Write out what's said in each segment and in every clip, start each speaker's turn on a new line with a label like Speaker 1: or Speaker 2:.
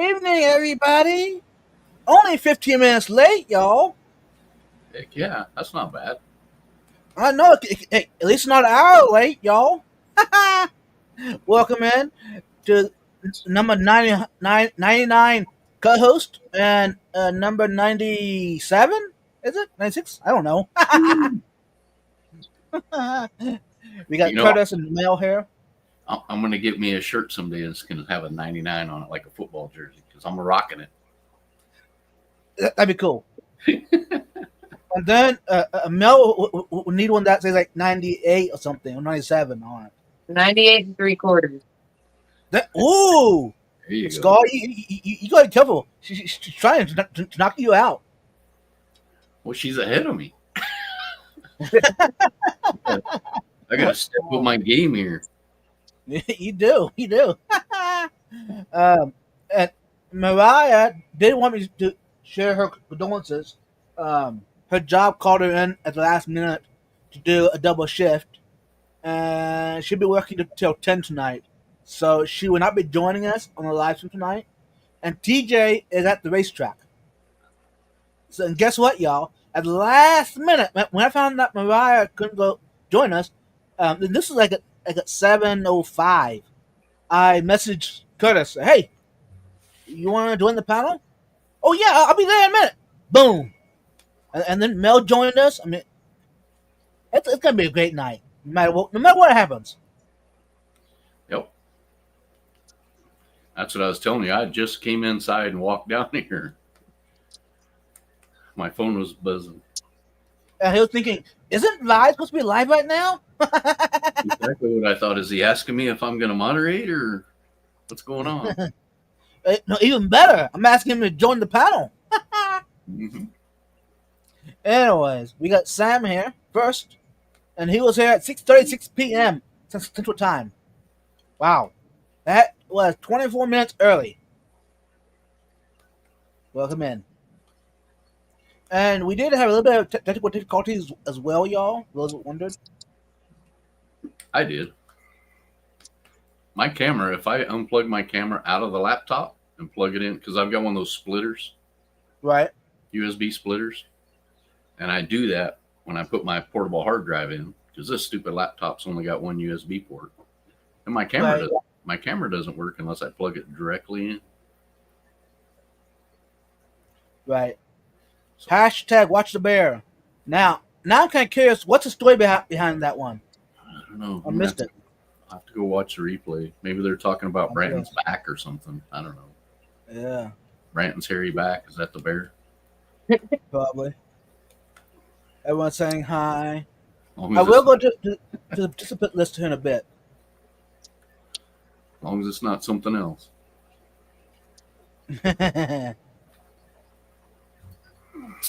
Speaker 1: Evening, everybody. Only 15 minutes late, y'all.
Speaker 2: Heck yeah, that's not bad.
Speaker 1: I know, at least not an hour late, y'all. Welcome in to number 99 co-host and number 97. Is it 96? I don't know. We got
Speaker 2: You know,
Speaker 1: Curtis and Mel here.
Speaker 2: I'm gonna get me a shirt someday that's gonna have a 99 on it, like a football jersey, because I'm rocking it.
Speaker 1: That'd be cool. And then Mel will need one that says like 98 or something, or 97 on it.
Speaker 3: 98 and 3/4.
Speaker 1: Ooh!
Speaker 2: There you go.
Speaker 1: Scar, you gotta be careful. She's trying to knock you out.
Speaker 2: Well, she's ahead of me. I gotta step up my game here.
Speaker 1: You do. And Mariah did want me to share her condolences. Her job called her in at the last minute to do a double shift, and she'll be working until 10 tonight. So she will not be joining us on the live stream tonight. And TJ is at the racetrack. So, and guess what, y'all? At the last minute, when I found out Mariah couldn't go join us, and this was like at 7:05, I messaged Curtis, "Hey, you want to join the panel?" "Oh yeah, I'll be there in a minute." Boom, and then Mel joined us. I mean, it's gonna be a great night, no matter what happens.
Speaker 2: Yep. That's what I was telling you. I just came inside and walked down here. My phone was buzzing.
Speaker 1: And he was thinking, "Isn't live supposed to be live right now?"
Speaker 2: Exactly what I thought. Is he asking me if I'm going to moderate or what's going on?
Speaker 1: No, even better, I'm asking him to join the panel.
Speaker 2: Mm-hmm.
Speaker 1: Anyways, we got Sam here first, and he was here at 6:36 p.m. Central Time. Wow, that was 24 minutes early. Welcome in. And we did have a little bit of technical difficulties as well, y'all. Those who wondered.
Speaker 2: I did. My camera, if I unplug my camera out of the laptop and plug it in, because I've got one of those splitters,
Speaker 1: Right.
Speaker 2: USB splitters, and I do that when I put my portable hard drive in, because this stupid laptop's only got one USB port, and my camera doesn't work unless I plug it directly in.
Speaker 1: Right. So. Hashtag watch the bear. Now I'm kind of curious. What's the story behind that one?
Speaker 2: I don't know.
Speaker 1: I missed it.
Speaker 2: I'll have to go watch the replay. Maybe they're talking about Branton's back or something. I don't know.
Speaker 1: Yeah.
Speaker 2: Branton's hairy back. Is that the bear?
Speaker 1: Probably. Everyone's saying hi.
Speaker 2: I
Speaker 1: will go to the participant list here in a bit.
Speaker 2: As long as it's not something else.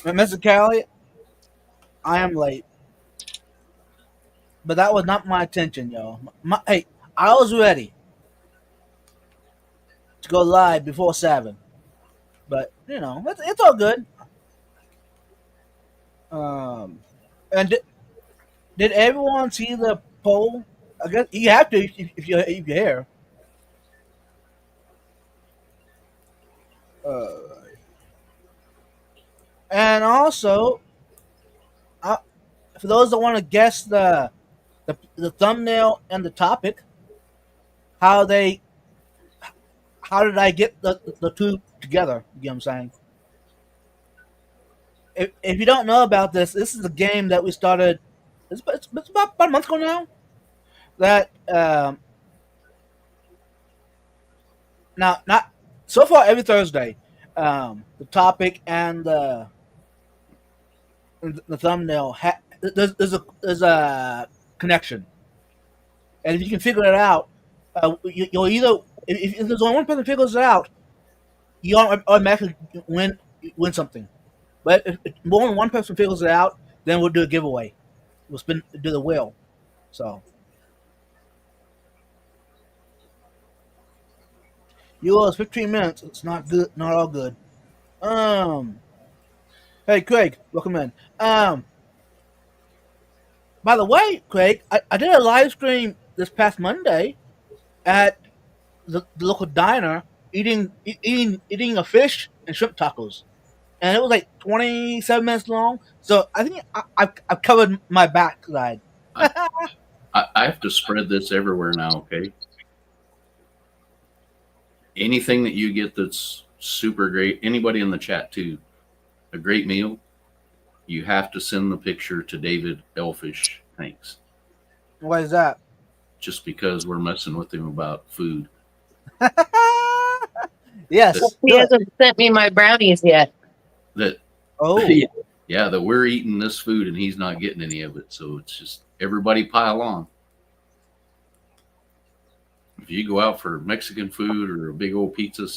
Speaker 1: Mr. Callie, I am late. But that was not my intention, y'all. Hey, I was ready to go live before 7. But, it's all good. And did everyone see the poll? I guess you have to if you're here. And also, for those that want to guess the thumbnail and the topic, how did I get the two together? You know what I'm saying? If you don't know about this is a game that we started. It's about a month ago now. That now not so far every Thursday, the topic and the thumbnail there's a connection, and if you can figure it out, you'll either if there's only one person who figures it out, you automatically win something. But if more than one person figures it out, then we'll do a giveaway. We'll do the wheel. So yours 15 minutes. It's not good. Not all good. Hey Craig, welcome in. By the way, Craig, I did a live stream this past Monday at the local diner eating a fish and shrimp tacos, and it was like 27 minutes long. So I think I've covered my backside.
Speaker 2: I, I have to spread this everywhere now. Okay, anything that you get that's super great, anybody in the chat too, a great meal, you have to send the picture to David Elfish. Thanks.
Speaker 1: Why is that?
Speaker 2: Just because we're messing with him about food.
Speaker 1: Yes.
Speaker 3: He hasn't sent me my brownies yet.
Speaker 2: That
Speaker 1: Oh.
Speaker 2: yeah, that we're eating this food and he's not getting any of it. So it's just everybody pile on. If you go out for Mexican food or a big old pizza,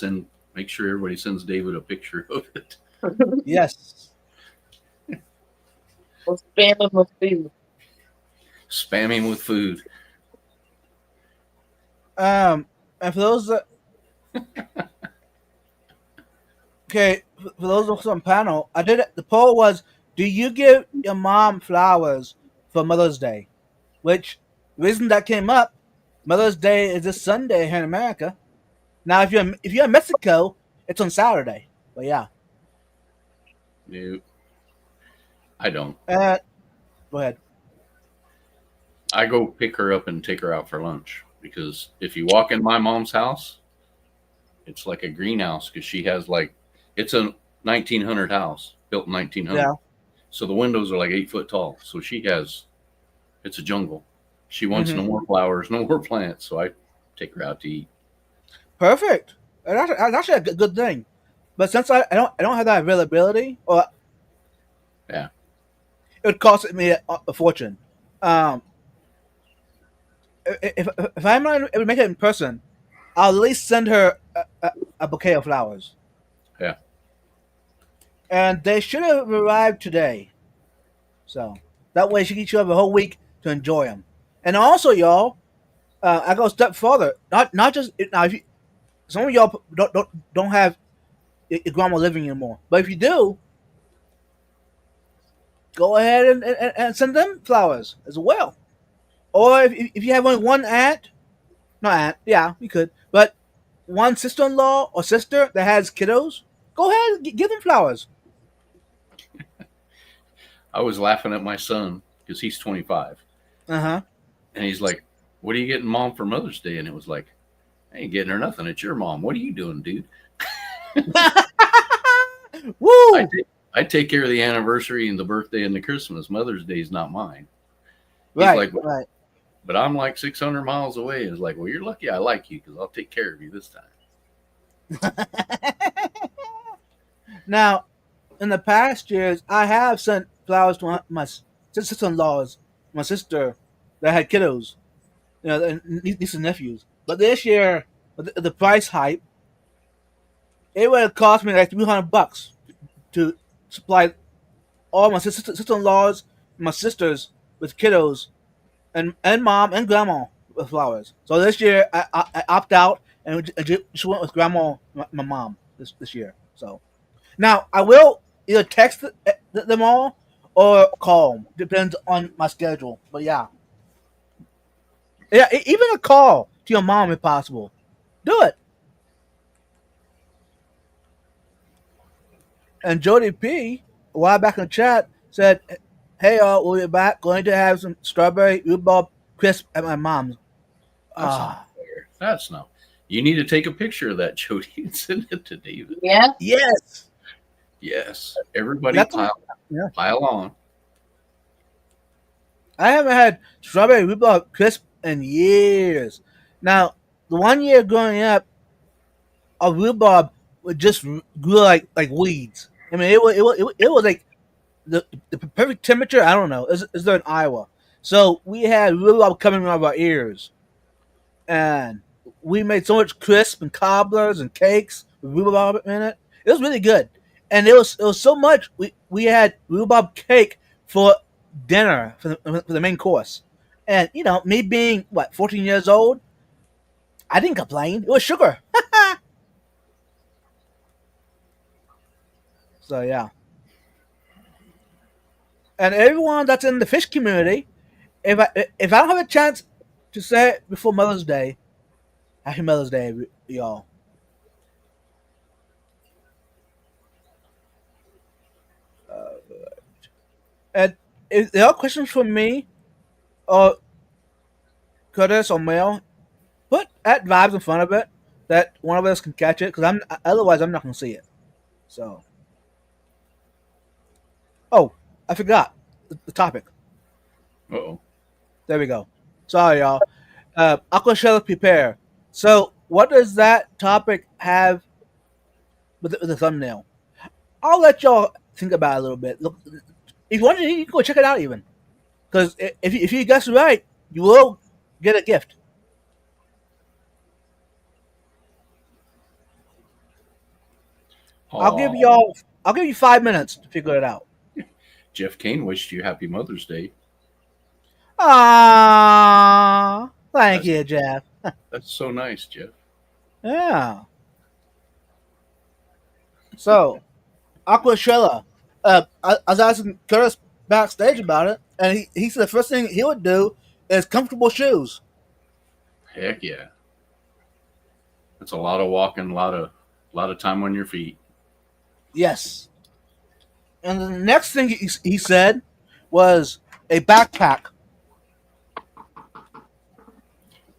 Speaker 2: make sure everybody sends David a picture of it.
Speaker 1: Yes.
Speaker 3: We'll spam him with food.
Speaker 2: Spam him with food.
Speaker 1: And for those that okay, for those of us on panel, I did it. The poll was: do you give your mom flowers for Mother's Day? Which reason that came up? Mother's Day is this Sunday here in America. Now, if you're in Mexico, it's on Saturday. But yeah.
Speaker 2: No, I don't.
Speaker 1: Go ahead.
Speaker 2: I go pick her up and take her out for lunch because if you walk in my mom's house, it's like a greenhouse because she has it's a 1900 house built in 1900.
Speaker 1: Yeah.
Speaker 2: So the windows are like 8 foot tall. So it's a jungle. She wants no more flowers, no more plants. So I take her out to eat.
Speaker 1: Perfect. That's actually a good thing. But since I don't have that availability, or
Speaker 2: yeah,
Speaker 1: it would cost me a fortune. If I'm not able to make it in person, I'll at least send her a bouquet of flowers.
Speaker 2: Yeah.
Speaker 1: And they should have arrived today, so that way she have a whole week to enjoy them. And also, y'all, I go a step further. Not just now. If some of y'all don't have your grandma living anymore, but if you do, go ahead and send them flowers as well. Or if you have only one aunt, not aunt, yeah, you could, but one sister-in-law or sister that has kiddos, go ahead and give them flowers.
Speaker 2: I was laughing at my son because he's 25.
Speaker 1: And
Speaker 2: he's like, "What are you getting mom for Mother's Day?" And it was like, "I ain't getting her nothing. It's your mom. What are you doing, dude?"
Speaker 1: Woo!
Speaker 2: I take care of the anniversary and the birthday and the Christmas. Mother's Day is not mine. He's
Speaker 1: Right.
Speaker 2: But I'm like 600 miles away. It's like, well, you're lucky I like you because I'll take care of you this time.
Speaker 1: Now, in the past years, I have sent flowers to my sister-in-laws, my sister that had kiddos, and nieces and nephews. But this year, with the price hype, it would have cost me like $300 to supply all my sister-in-laws, and my sisters with kiddos, and mom and grandma with flowers. So this year, I opt out and just went with grandma, my mom this year. So now I will either text them all or call them. Depends on my schedule. But yeah, even a call to your mom if possible. Do it. And Jody P, a while back in the chat, said, "Hey, we'll be back. Going to have some strawberry rhubarb crisp at my mom's."
Speaker 2: That's not fair. That's not. You need to take a picture of that, Jody, and send it to David.
Speaker 3: Yeah.
Speaker 1: Yes.
Speaker 2: Yes. Everybody pile on.
Speaker 1: I haven't had strawberry rhubarb crisp in years. Now, the 1 year growing up, a rhubarb would just grew like weeds. I mean, it was like the perfect temperature. I don't know. Is there in Iowa? So we had rhubarb coming out of our ears, and we made so much crisp and cobblers and cakes with rhubarb in it. It was really good, and it was so much. We had rhubarb cake for dinner for the main course, and me being 14 years old, I didn't complain. It was sugar. So yeah. And everyone that's in the fish community, if I don't have a chance to say it before Mother's Day, happy Mother's Day, y'all. And if there are questions for me or Curtis or Mel, put at vibes in front of it that one of us can catch it because I'm not gonna see it. So, oh, I forgot the topic.
Speaker 2: Uh-oh.
Speaker 1: There we go. Sorry, y'all. Aquashella prepare. So, what does that topic have with the thumbnail? I'll let y'all think about it a little bit. Look, if you want, you can go check it out even. Because if you guess right, you will get a gift. I'll give
Speaker 2: Oh,
Speaker 1: y'all. I'll give you 5 minutes to figure it out.
Speaker 2: Jeff Kane wished you happy Mother's Day.
Speaker 1: Ah, thank
Speaker 2: That's
Speaker 1: you, Jeff.
Speaker 2: that's so nice, Jeff.
Speaker 1: Yeah. So, Aquashella. I was asking Curtis backstage about it, and he said the first thing he would do is comfortable shoes.
Speaker 2: Heck yeah. That's a lot of walking, a lot of time on your feet.
Speaker 1: Yes. And the next thing he said was a backpack.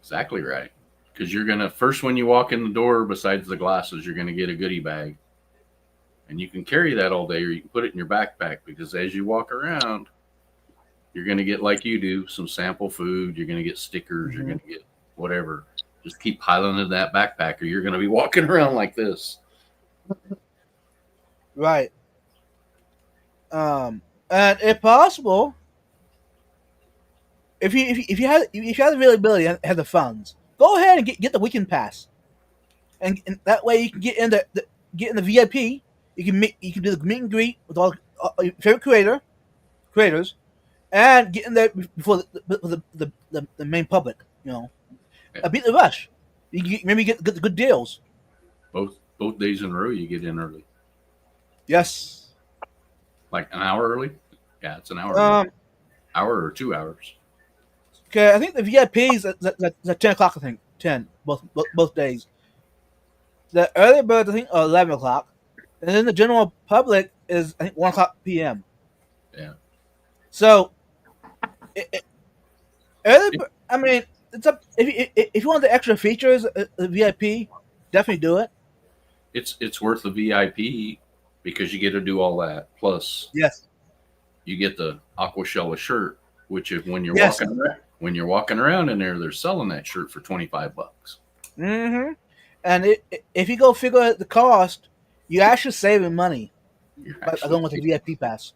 Speaker 2: Exactly right. Because you're gonna first when you walk in the door, besides the glasses, you're gonna get a goodie bag, and you can carry that all day, or you can put it in your backpack. Because as you walk around, you're gonna get like you do some sample food. You're gonna get stickers. You're
Speaker 1: Mm-hmm.
Speaker 2: gonna get whatever. Just keep piling in that backpack, or you're gonna be walking around like this.
Speaker 1: Right. And if possible, if you have the availability and have the funds, go ahead and get the weekend pass, and that way you can get in get in the VIP. You can do the meet and greet with all your favorite creators, and get in there before the main public. Beat the rush. Maybe get the good deals.
Speaker 2: Both days in a row, you get in early,
Speaker 1: Yes.
Speaker 2: like an hour early. Yeah, it's an hour early,
Speaker 1: Um.
Speaker 2: hour or 2 hours.
Speaker 1: Okay. I think the VIPs at 10 o'clock. I think 10 both days. The early birds I think are 11 o'clock, and then the general public is I think 1 o'clock p.m.
Speaker 2: Yeah.
Speaker 1: So it, I mean, it's up if you want the extra features, the VIP, definitely do it.
Speaker 2: It's worth the VIP because you get to do all that. Plus,
Speaker 1: Yes.
Speaker 2: you get the Aquashella shirt, which if
Speaker 1: Yes.
Speaker 2: when you're walking around in there, they're selling that shirt for $25.
Speaker 1: Mm-hmm. And if you go figure out the cost, you actually saving money
Speaker 2: You're
Speaker 1: by
Speaker 2: actually
Speaker 1: going with the VIP pass.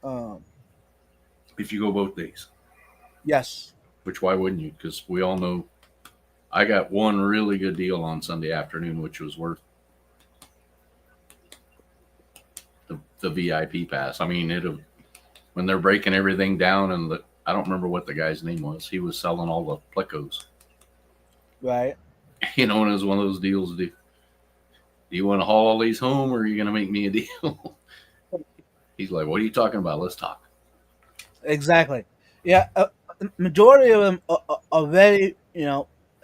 Speaker 1: Um.
Speaker 2: if you go both days.
Speaker 1: Yes.
Speaker 2: Which why wouldn't you? Because we all know I got one really good deal on Sunday afternoon, which was worth the VIP pass. I mean, it when they're breaking everything down and I don't remember what the guy's name was. He was selling all the plecos.
Speaker 1: Right.
Speaker 2: And it was one of those deals. Do you want to haul all these home, or are you going to make me a deal? He's like, "What are you talking about? Let's talk."
Speaker 1: Exactly. Yeah. Majority of them are very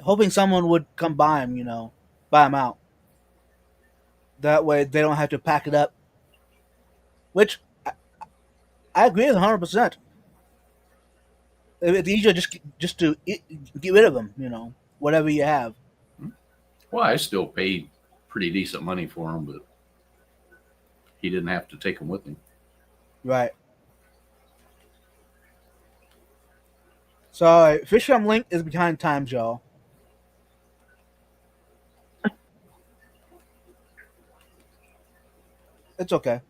Speaker 1: hoping someone would come buy them. Buy them out. That way they don't have to pack it up. Which I agree with 100%. It's easier just to get rid of them. Whatever you have.
Speaker 2: Well, I still paid pretty decent money for him, but he didn't have to take them with him.
Speaker 1: Right. So Fish Farm Link is behind times, y'all. It's okay.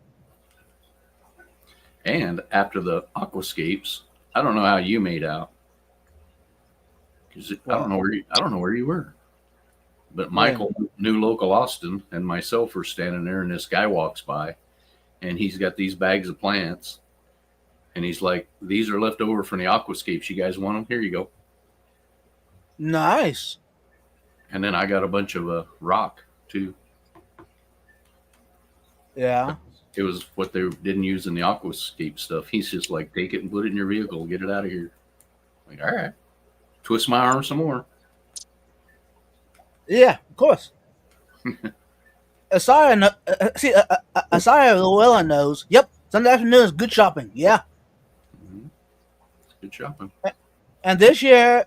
Speaker 2: And after the aquascapes, I don't know how you made out because
Speaker 1: What?
Speaker 2: I don't know where you were. But
Speaker 1: When?
Speaker 2: Michael, new local Austin, and myself were standing there, and this guy walks by, and he's got these bags of plants, and he's like, "These are left over from the aquascapes. You guys want them? Here you go."
Speaker 1: Nice.
Speaker 2: And then I got a bunch of rock too.
Speaker 1: Yeah.
Speaker 2: It was what they didn't use in the aquascape stuff. He's just like, "Take it and put it in your vehicle. Get it out of here." I'm like, all right, twist my arm some more.
Speaker 1: Yeah. Of course. Asaya Llewellyn knows. Yep, Sunday afternoon is good shopping. Yeah,
Speaker 2: Mhm. It's good shopping.
Speaker 1: and this year,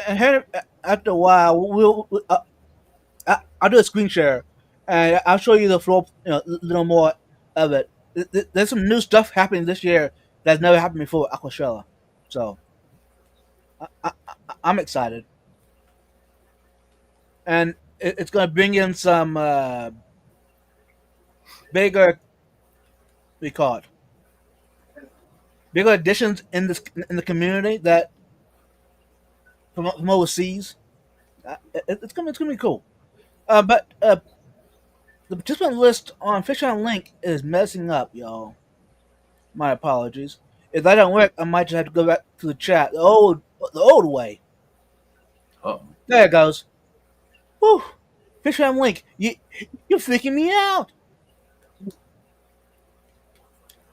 Speaker 1: and here, after a while, I'll do a screen share, and I'll show you the floor, a little more of it. There's some new stuff happening this year that's never happened before at Aquashella, so I'm excited, and it's going to bring in some bigger, we call it, bigger additions in the community that from overseas. It's gonna be cool. But the participant list on Fish on Link is messing up, y'all. My apologies. If that don't work, I might just have to go back to the chat the old way.
Speaker 2: Oh,
Speaker 1: There it goes. Whew. Fish on Link, you're freaking me out.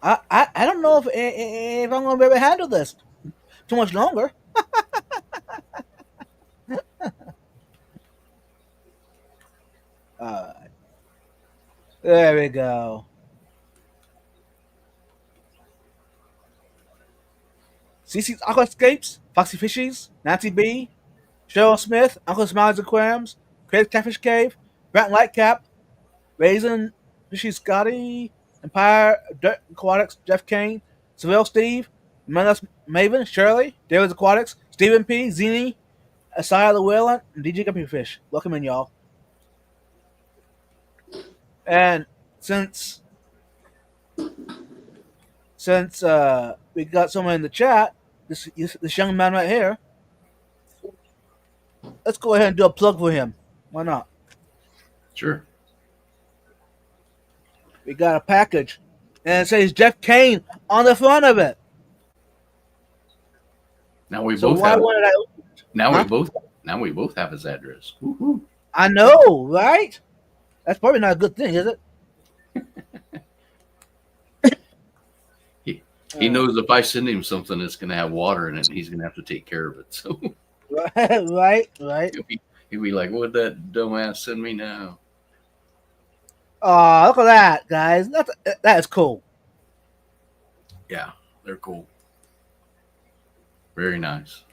Speaker 1: I don't know if I'm gonna be able to handle this too much longer. Uh, there we go. CC's Aquascapes, Foxy Fishies, Nancy B, Cheryl Smith, Uncle Smiles Aquariums, Crazy Catfish Cave, Brent Lightcap, Raisin, Fishy Scotty, Empire, Dirt Aquatics, Jeff Kane, Seville Steve, Menace Maven, Shirley, David's Aquatics, Stephen P, Zini, Asaya the Whalen, and DJ Guppy Fish. Welcome in, y'all. And since we got someone in the chat, this young man right here, let's go ahead and do a plug for him. Why not?
Speaker 2: sure.
Speaker 1: We got a package, and it says Jeff Kane on the front of it.
Speaker 2: Now we
Speaker 1: So
Speaker 2: both
Speaker 1: why
Speaker 2: have.
Speaker 1: wouldn't I?
Speaker 2: Now
Speaker 1: Huh?
Speaker 2: we both have his address. Woo-hoo.
Speaker 1: I know, right? That's probably not a good thing, is it?
Speaker 2: He knows if I send him something that's going to have water in it, he's going to have to take care of it. So
Speaker 1: Right.
Speaker 2: he'll be like, "What'd that dumbass send me now?"
Speaker 1: Oh, look at that, guys. That is cool.
Speaker 2: Yeah, they're cool. Very nice.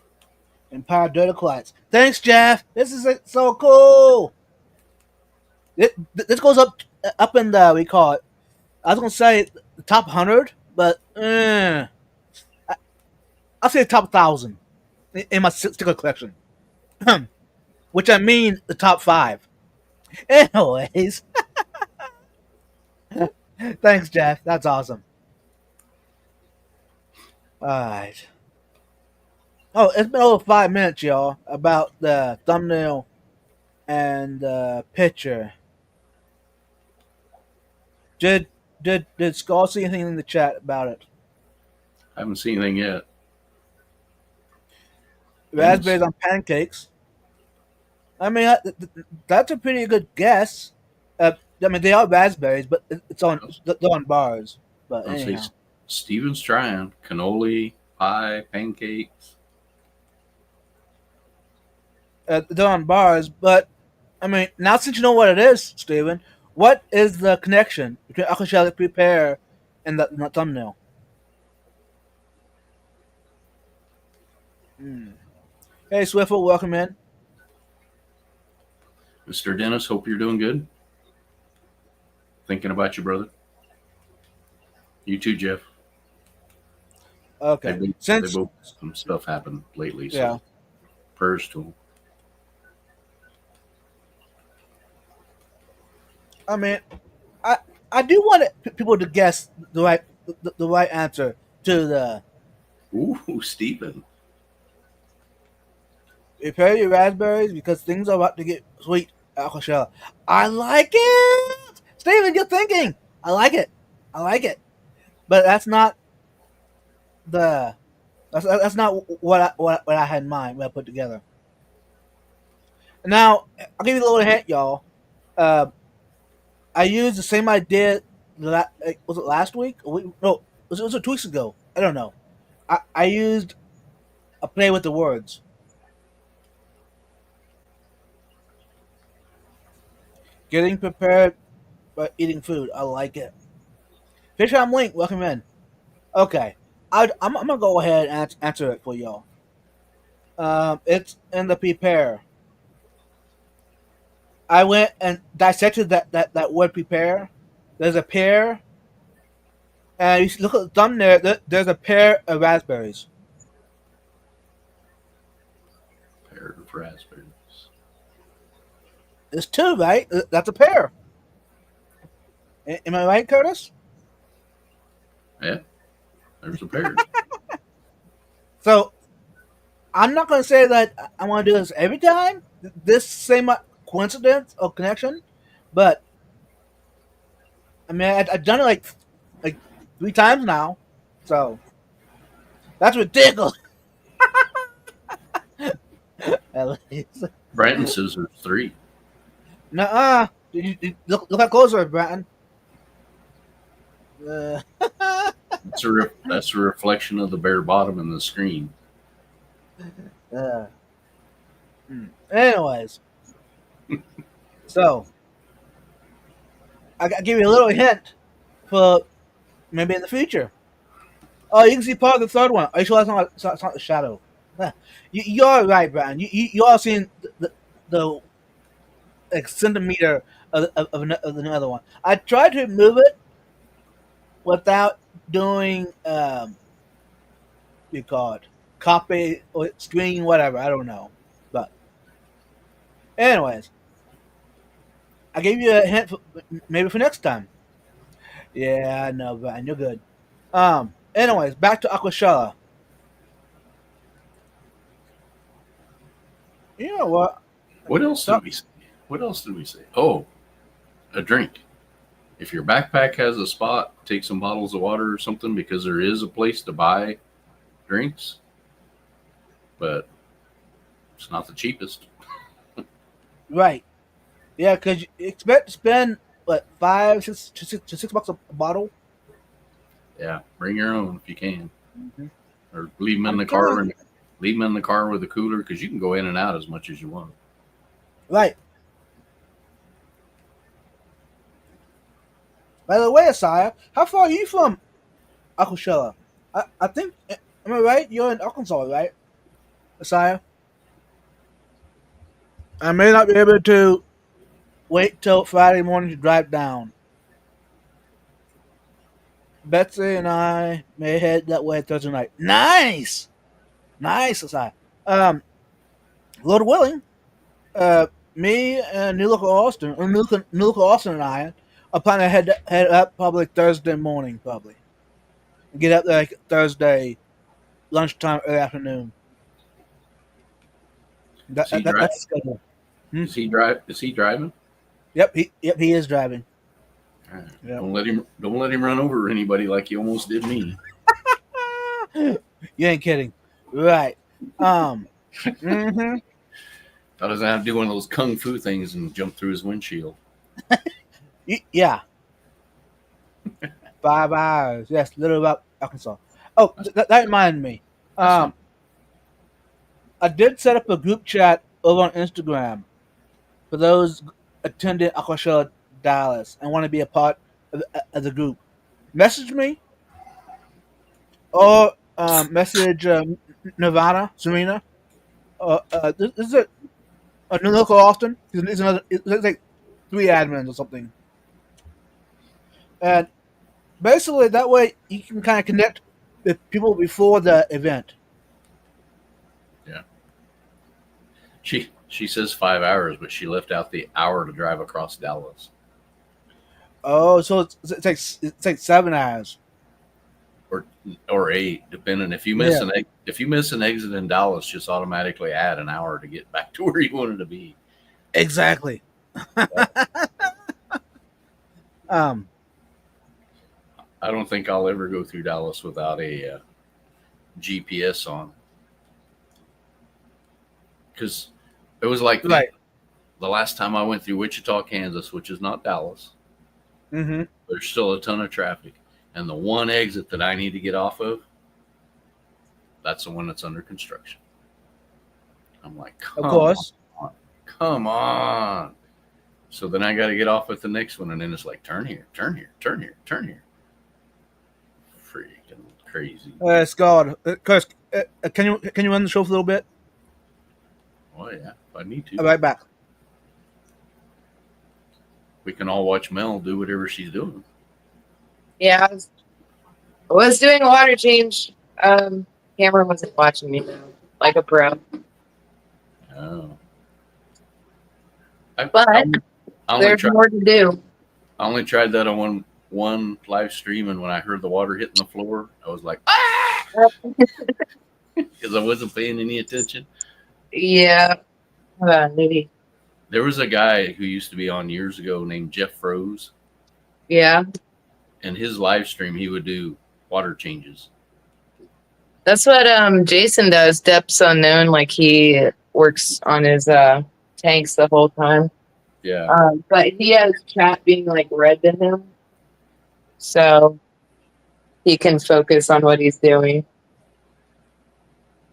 Speaker 1: Empire Dirt Aquatics. Thanks, Jeff. This is so cool. This goes up in the, we call it, I was gonna say the top 100, but I'll say the top 1,000 in my sticker collection, which I mean the top 5. Anyways, thanks, Jeff. That's awesome. All right. Oh, it's been over 5 minutes, y'all, about the thumbnail and the picture. Did Skull see anything in the chat about it?
Speaker 2: I haven't seen anything yet.
Speaker 1: Raspberries on pancakes. I mean, that's a pretty good guess. I mean, they are raspberries, but they're on bars. But
Speaker 2: I'll say
Speaker 1: anyhow,
Speaker 2: Steven's trying cannoli, pie, pancakes.
Speaker 1: they're on bars. But I mean, now since you know what it is, Steven, what is the connection between Aquashella Prepare and the thumbnail? Hey, Swiffle, welcome in.
Speaker 2: Mr. Dennis, hope you're doing good. Thinking about you, brother. You too, Jeff.
Speaker 1: Okay,
Speaker 2: They both some stuff happened lately. So
Speaker 1: yeah.
Speaker 2: prayers to them.
Speaker 1: I mean, I do want people to guess the right answer to the
Speaker 2: Ooh, Stephen.
Speaker 1: prepare your raspberries because things are about to get sweet. Aquashella. I like it, Steven. You're thinking. I like it. But that's not the that's not what I had in mind when I put together. Now I'll give you a little hint, y'all. I used the same idea. Was it last week? No, was it 2 weeks ago? I don't know. I used a play with the words. Getting prepared but eating food. I like it. Fish on Link, welcome in. Okay, I'm gonna go ahead and answer it for y'all. It's in the prepare. I went and dissected that word prepare. There's a pear, and you look at the thumbnail. There's a pair of raspberries.
Speaker 2: Pear of raspberries.
Speaker 1: It's two, right? That's a pear. Am I right, Curtis?
Speaker 2: Yeah, there's a pear.
Speaker 1: So I'm not gonna say that I want to do this every time. This same coincidence or connection, but I mean I've done it like 3 times now, so that's ridiculous. At least.
Speaker 2: Brandon says there's 3.
Speaker 1: Nuh-uh. Look how close we're, Bratton. Uh,
Speaker 2: That's a reflection of the bare bottom in the screen.
Speaker 1: uh, Anyways, so I give you a little hint for maybe in the future. Oh, you can see part of the third one. Are you sure that's not the shadow? Huh. You're right, Brian. You all seen the like centimeter of another one. I tried to remove it without doing you call it copy or screen whatever. I don't know, but anyways, I gave you a hint for, maybe for next time. Yeah, I know, Brian. You're good. Anyways, back to Aquashella. You know what?
Speaker 2: What else did we say? What else did we say? Oh, a drink. If your backpack has a spot, take some bottles of water or something because there is a place to buy drinks, but it's not the cheapest.
Speaker 1: Right. Yeah, because you expect to spend what $5 to $6 a bottle.
Speaker 2: Yeah, bring your own if you can,
Speaker 1: Mm-hmm.
Speaker 2: or leave them in the car. And leave them in the car with a cooler because you can go in and out as much as you want.
Speaker 1: Right. By the way, Asaya, how far are you from Aquashella? I think, am I right? You're in Arkansas, right, Asaya? I may not be able to wait till Friday morning to drive down. Betsy and I may head that way Thursday night. Nice, nice, Asaya. Um, Lord willing, me and New Local Austin, or New Local Austin and I are planning to head up probably Thursday morning, probably. Get up there like Thursday lunchtime, early afternoon. That's the schedule.
Speaker 2: Is he drive? Is he driving?
Speaker 1: Yep, he is driving.
Speaker 2: Right.
Speaker 1: Yep.
Speaker 2: Don't let him run over anybody like he almost did me.
Speaker 1: You ain't kidding, right? Mm-hmm.
Speaker 2: I was gonna do one of those kung fu things and jump through his windshield.
Speaker 1: Yeah. 5 hours. Yes, Little Rock, Arkansas. Oh, that reminded me. I did set up a group chat over on Instagram for those attending Aquashella Dallas and want to be a part of the group. Message me or message Nirvana, Serena. This is a new local Austin. It's another. It's like 3 admins or something. And basically, that way you can kind of connect with people before the event.
Speaker 2: Yeah. She says 5 hours, but she left out the hour to drive across Dallas.
Speaker 1: Oh, so it takes 7 hours.
Speaker 2: Or 8, depending. If you miss an exit in Dallas, just automatically add an hour to get back to where you wanted to be.
Speaker 1: Exactly.
Speaker 2: I don't think I'll ever go through Dallas without a GPS on, because it was like
Speaker 1: right.
Speaker 2: The last time I went through Wichita, Kansas, which is not Dallas.
Speaker 1: Mm-hmm.
Speaker 2: There's still a ton of traffic, and the one exit that I need to get off of, that's the one that's under construction. I'm like, come on. So then I got to get off with the next one, and then it's like turn here, turn here, turn here, turn here. Freaking crazy.
Speaker 1: Scott, Chris, can you run the show for a little bit?
Speaker 2: Oh yeah, if I need to.
Speaker 1: I'll be right back.
Speaker 2: We can all watch Mel do whatever she's doing.
Speaker 3: Yeah, I was doing a water change. Cameron wasn't watching me though, like a pro.
Speaker 2: Oh.
Speaker 3: But
Speaker 2: I only
Speaker 3: there's
Speaker 2: tried,
Speaker 3: more to do.
Speaker 2: I only tried that on one live stream, and when I heard the water hitting the floor, I was like, ah, because I wasn't paying any attention.
Speaker 3: Yeah, maybe.
Speaker 2: There was a guy who used to be on years ago named Jeff Froze,
Speaker 3: Yeah,
Speaker 2: and his live stream he would do water changes.
Speaker 3: that's what Jason does. Depths unknown. Like he works on his tanks the whole time.
Speaker 2: Yeah,
Speaker 3: But he has chat being like read to him, so he can focus on what he's doing.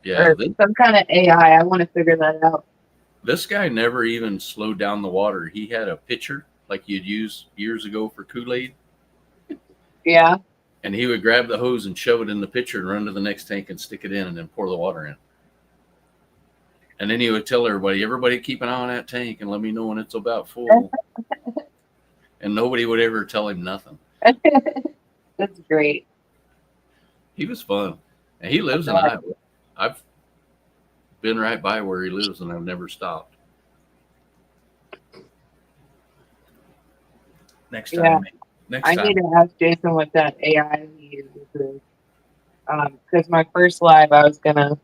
Speaker 2: yeah.
Speaker 3: Or some kind of AI. I want to figure that out.
Speaker 2: This guy never even slowed down the water. He had a pitcher like you'd use years ago for Kool-Aid,
Speaker 3: Yeah.
Speaker 2: and he would grab the hose and shove it in the pitcher and run to the next tank and stick it in and then pour the water in. And then he would tell everybody keep an eye on that tank and let me know when it's about full. And nobody would ever tell him nothing.
Speaker 3: That's great.
Speaker 2: He was fun. And he lives in Iowa. I've been right by where he lives and I've never stopped. Next time.
Speaker 3: Yeah. I need to ask Jason what that AI he uses. Because my first live, I was going to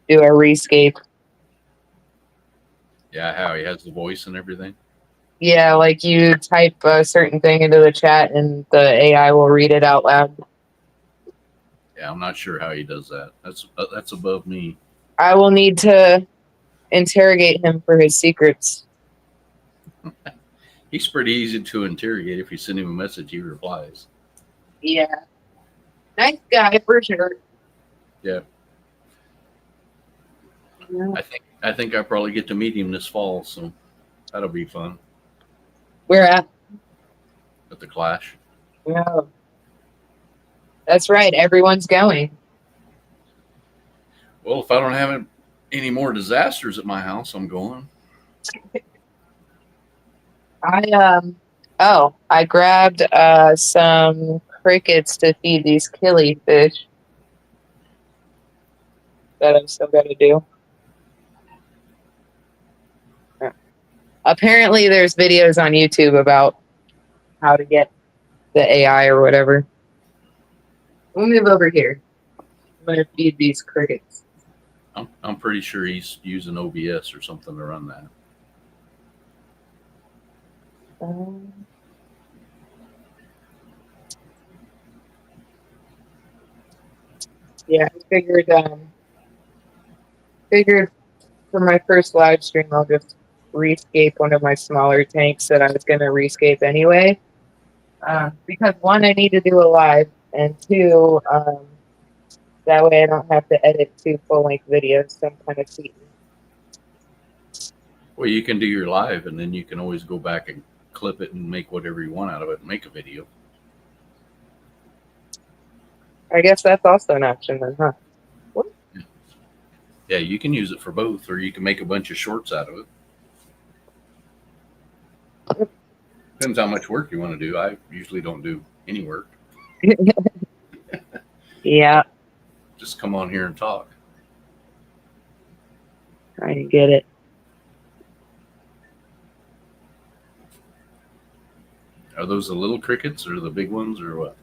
Speaker 3: do a rescape.
Speaker 2: Yeah, how he has the voice and everything.
Speaker 3: Yeah, like you type a certain thing into the chat and the AI will read it out loud.
Speaker 2: Yeah, I'm not sure how he does that. That's above me.
Speaker 3: I will need to interrogate him for his secrets.
Speaker 2: He's pretty easy to interrogate. If you send him a message, he replies.
Speaker 3: Yeah. Nice guy for sure.
Speaker 2: Yeah.
Speaker 3: Yeah.
Speaker 2: I think I probably get to meet him this fall, so that'll be fun.
Speaker 3: Where at?
Speaker 2: At the Clash.
Speaker 3: Yeah. That's right. Everyone's going.
Speaker 2: Well, if I don't have any more disasters at my house, I'm going.
Speaker 3: I grabbed some crickets to feed these killifish that I'm still gonna do. Apparently there's videos on YouTube about how to get the AI or whatever. We'll move over here. I'm gonna feed these crickets.
Speaker 2: I'm pretty sure he's using OBS or something to run that.
Speaker 3: Yeah, I figured for my first live stream I'll just rescape one of my smaller tanks that I was gonna rescape anyway. Because one, I need to do a live, and two, that way I don't have to edit 2 full-length videos. So I'm kind of cheating.
Speaker 2: Well, you can do your live, and then you can always go back and clip it and make whatever you want out of it and make a video.
Speaker 3: I guess that's also an option then, huh?
Speaker 2: Yeah, you can use it for both, or you can make a bunch of shorts out of it. Depends how much work you want to do. I usually don't do any work.
Speaker 3: Yeah.
Speaker 2: Just come on here and talk.
Speaker 3: Trying to get it.
Speaker 2: Are those the little crickets or the big ones or what?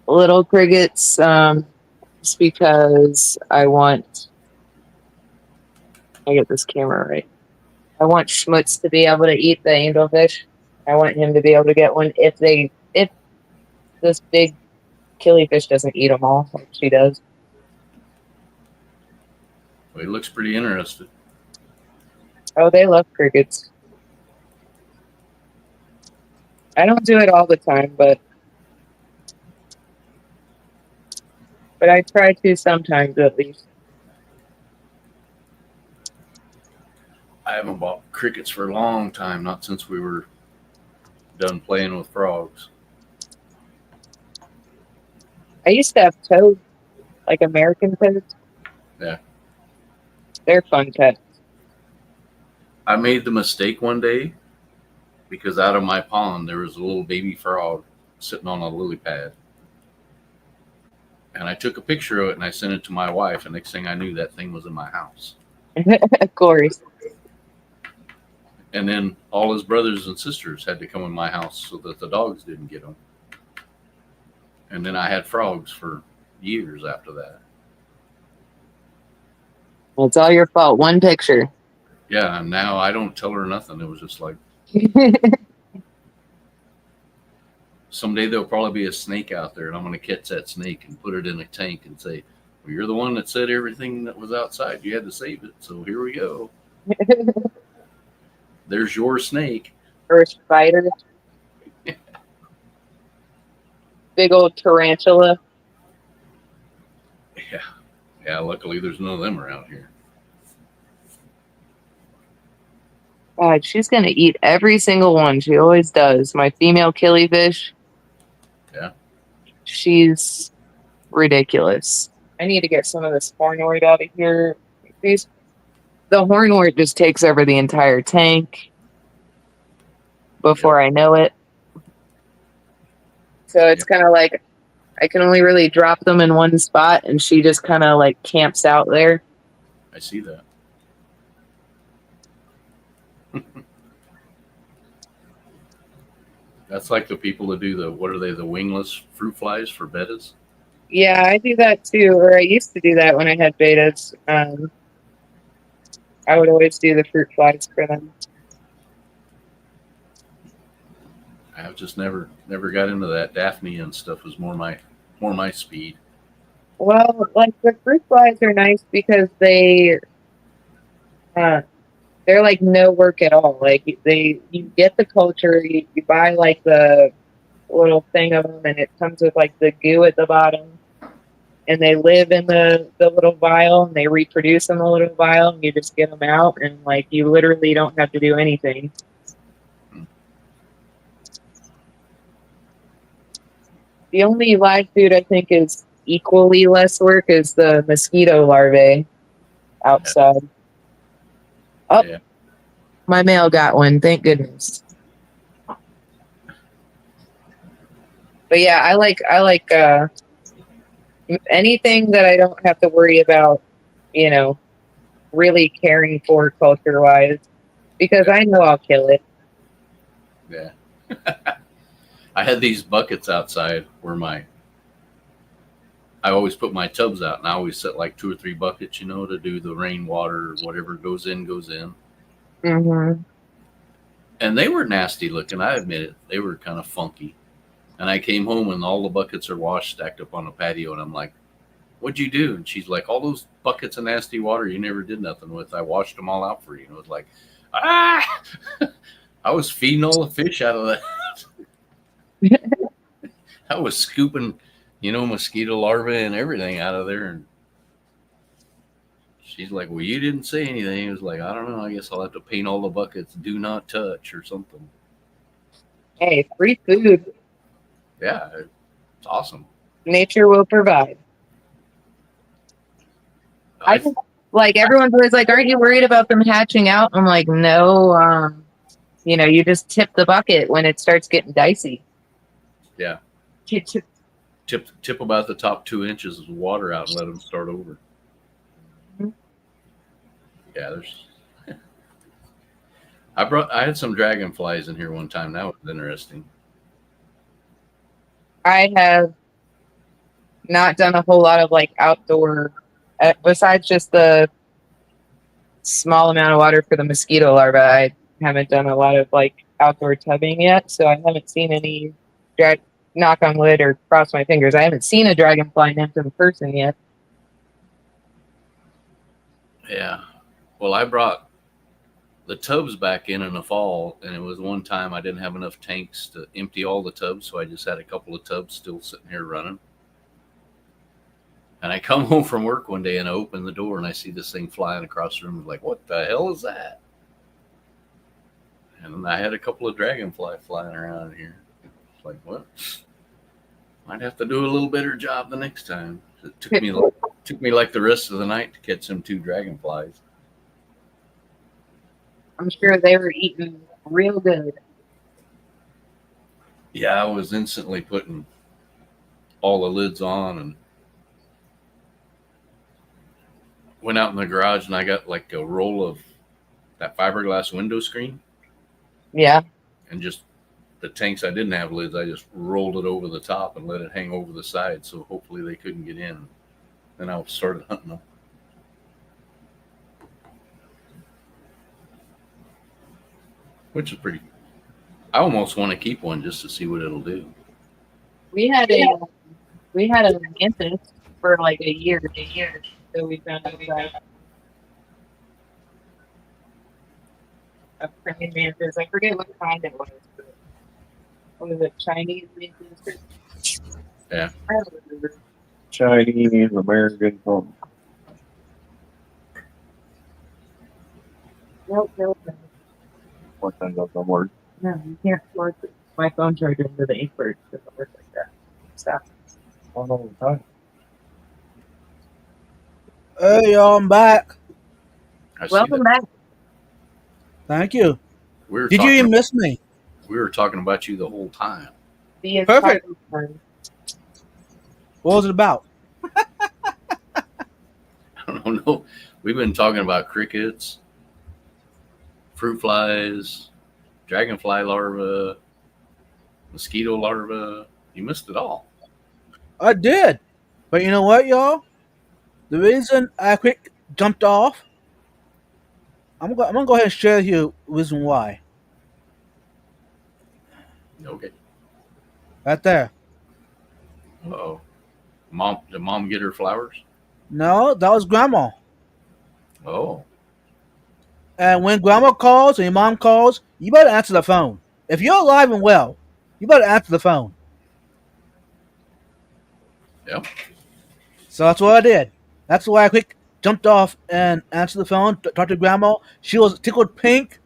Speaker 3: Little crickets, just because I get this camera right. I want Schmutz to be able to eat the angelfish. I want him to be able to get one if this big killifish doesn't eat them all like she does.
Speaker 2: Well, he looks pretty interested.
Speaker 3: Oh, they love crickets. I don't do it all the time, but I try to sometimes at least.
Speaker 2: I haven't bought crickets for a long time, not since we were done playing with frogs.
Speaker 3: I used to have toads, like American toads.
Speaker 2: Yeah.
Speaker 3: They're fun pets.
Speaker 2: I made the mistake one day because out of my pond there was a little baby frog sitting on a lily pad. And I took a picture of it and I sent it to my wife, and next thing I knew, that thing was in my house.
Speaker 3: Of course.
Speaker 2: And then all his brothers and sisters had to come in my house so that the dogs didn't get them. And then I had frogs for years after that.
Speaker 3: Well, it's all your fault. One picture.
Speaker 2: Yeah, and now I don't tell her nothing. It was just like, someday there'll probably be a snake out there, and I'm going to catch that snake and put it in a tank and say, well, you're the one that said everything that was outside. You had to save it. So here we go. There's your snake.
Speaker 3: Or a spider. Big old tarantula.
Speaker 2: Yeah. Yeah, luckily there's none of them around here.
Speaker 3: God, she's going to eat every single one. She always does. My female killifish.
Speaker 2: Yeah.
Speaker 3: She's ridiculous. I need to get some of this hornwort out of here. The hornwort just takes over the entire tank before I know it. So it's kind of like I can only really drop them in one spot, and she just kind of like camps out there.
Speaker 2: I see that. That's like the people that do the, what are they, the wingless fruit flies for bettas?
Speaker 3: Yeah, I do that too, or I used to do that when I had betas. I would always do the fruit flies for them.
Speaker 2: I've just never got into that. Daphne and stuff was more my speed.
Speaker 3: Well, like the fruit flies are nice because they're like no work at all. Like you get the culture, you buy like the little thing of them, and it comes with like the goo at the bottom, and they live in the little vial, and they reproduce in the little vial, and you just get them out, and like you literally don't have to do anything. The only live food I think is equally less work is the mosquito larvae outside. Oh, yeah. My male got one. Thank goodness. But yeah, I like anything that I don't have to worry about, really caring for culture-wise, because I know I'll kill it.
Speaker 2: Yeah. I had these buckets outside where I always put my tubs out, and I always set like 2 or 3 buckets, to do the rainwater or whatever goes in.
Speaker 3: Mm-hmm.
Speaker 2: And they were nasty looking. I admit it. They were kind of funky. And I came home and all the buckets are washed, stacked up on the patio. And I'm like, what'd you do? And she's like, all those buckets of nasty water you never did nothing with. I washed them all out for you. And it was like, ah! I was feeding all the fish out of that. I was scooping, mosquito larvae and everything out of there. And she's like, well, you didn't say anything. It was like, I don't know. I guess I'll have to paint all the buckets do not touch or something.
Speaker 3: Hey, free food.
Speaker 2: Yeah, it's awesome.
Speaker 3: Nature will provide. I just, like, everyone's always like, aren't you worried about them hatching out? I'm like, no. You just tip the bucket when it starts getting dicey.
Speaker 2: Yeah. Tip about the top 2 inches of water out and let them start over. Mm-hmm. Yeah, there's. I had some dragonflies in here one time. That was interesting.
Speaker 3: I have not done a whole lot of like outdoor, besides just the small amount of water for the mosquito larvae. I haven't done a lot of like outdoor tubbing yet, so I haven't seen any. Knock on wood or cross my fingers, I haven't seen a dragonfly nymph in person yet.
Speaker 2: Yeah. Well, I brought the tubs back in the fall, and it was one time I didn't have enough tanks to empty all the tubs, so I just had a couple of tubs still sitting here running. And I come home from work one day and I open the door and I see this thing flying across the room. I'm like, what the hell is that? And I had a couple of dragonfly flying around here. It's like, what? Might have to do a little better job the next time. It took me like the rest of the night to catch them 2 dragonflies.
Speaker 3: I'm sure they were eating real good.
Speaker 2: Yeah, I was instantly putting all the lids on and went out in the garage and I got like a roll of that fiberglass window screen.
Speaker 3: Yeah.
Speaker 2: And just the tanks I didn't have lids, I just rolled it over the top and let it hang over the side so hopefully they couldn't get in. Then I started hunting them. Which is pretty. I almost want to keep one just to see what it'll do.
Speaker 3: We had a mantis for like a year. So we found outside. A praying mantis. I forget what kind it was. What was it? Chinese mantis?
Speaker 2: Yeah.
Speaker 3: I don't remember.
Speaker 4: Chinese, American, something.
Speaker 3: Nope.
Speaker 4: What kind of somewhere?
Speaker 3: No, you can't work my phone charger into the ink bird. It doesn't work like that. Stop.
Speaker 4: All the time.
Speaker 1: Hey, y'all, I'm back.
Speaker 2: I see
Speaker 3: Welcome
Speaker 2: that.
Speaker 3: back.
Speaker 1: Thank you.
Speaker 2: We were
Speaker 1: Did you
Speaker 2: talking-
Speaker 1: even miss me?
Speaker 2: We were talking about you the whole time.
Speaker 3: The entire
Speaker 1: Perfect.
Speaker 3: time.
Speaker 1: What was it about?
Speaker 2: I don't know. We've been talking about crickets, fruit flies, dragonfly larvae, mosquito larvae. You missed it all.
Speaker 1: I did. But you know what, y'all? The reason I quick jumped off, I'm gonna go ahead and share with you the reason why.
Speaker 2: Okay.
Speaker 1: Right there.
Speaker 2: Uh-oh. Did mom get her flowers?
Speaker 1: No, that was grandma.
Speaker 2: Oh.
Speaker 1: And when grandma calls and your mom calls, you better answer the phone. If you're alive and well, you better answer the phone.
Speaker 2: Yep.
Speaker 1: So that's what I did. That's why I quick jumped off and answered the phone, talked to grandma. She was tickled pink,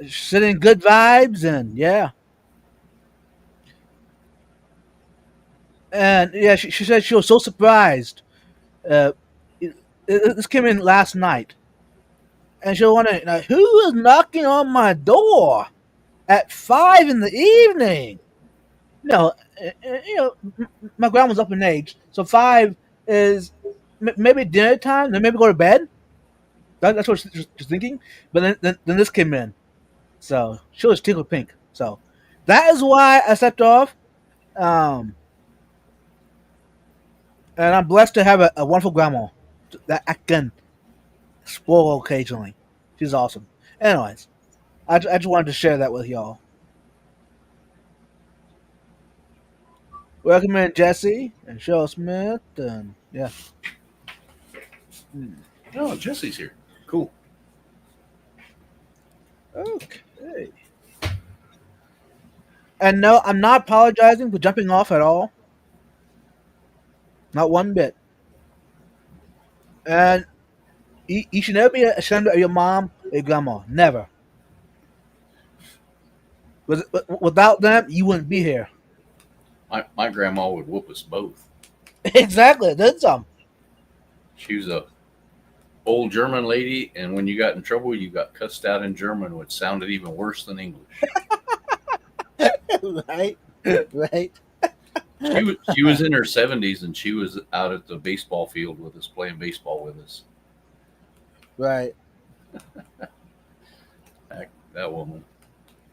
Speaker 1: sending good vibes, and yeah. And yeah, she said she was so surprised. Uh, this came in last night, and she was wondering, who is knocking on my door at 5 in the evening? My grandma's up in age, so 5 is maybe dinner time. Then maybe go to bed. That's what she's thinking. But then this came in, so she was tickled pink. So that is why I stepped off. And I'm blessed to have a wonderful grandma that I can spoil occasionally. She's awesome. Anyways, I just wanted to share that with y'all. Welcome in, Jesse and Cheryl Smith, and yeah.
Speaker 2: Oh, Jesse's here. Cool.
Speaker 1: Okay. And no, I'm not apologizing for jumping off at all. Not one bit. And you should never be ashamed of your mom or your grandma. Never. Without them, you wouldn't be here.
Speaker 2: My grandma would whoop us both.
Speaker 1: Exactly. Did some.
Speaker 2: She was a old German lady, and when you got in trouble, you got cussed out in German, which sounded even worse than English.
Speaker 1: Right. Right.
Speaker 2: She was in her 70s, and she was out at the baseball field with us, playing baseball with us.
Speaker 1: Right.
Speaker 2: That woman.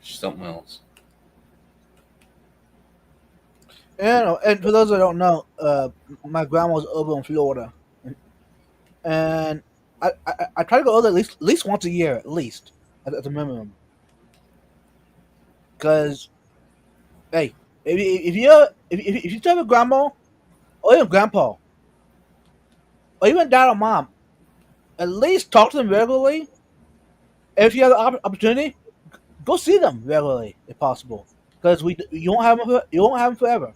Speaker 2: She's something else.
Speaker 1: And for those that don't know, my grandma was over in Florida, and I try to go over there at least once a year, at least at the minimum. Because, hey, if you have a grandma or even grandpa or even dad or mom, at least talk to them regularly. If you have the opportunity, go see them regularly if possible. Because you won't have them forever.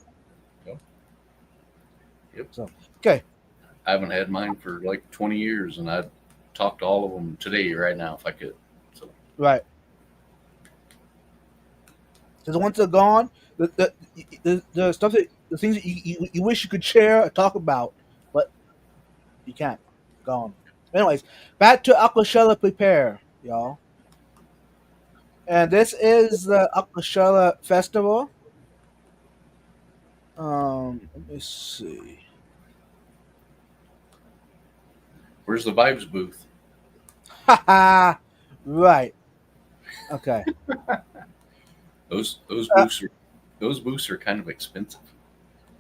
Speaker 2: Yep.
Speaker 1: So okay.
Speaker 2: I haven't had mine for like 20 years, and I'd talk to all of them today, right now, if I could. So
Speaker 1: Right. Because once they're gone, the stuff that the things that you wish you could share or talk about, but you can't. Gone. Anyways, back to Aquashella Prepare, y'all. And this is the Aquashella Festival. Let me see.
Speaker 2: Where's the Vibes booth?
Speaker 1: Haha. Right. Okay.
Speaker 2: Those
Speaker 1: Uh,
Speaker 2: booths are kind of expensive.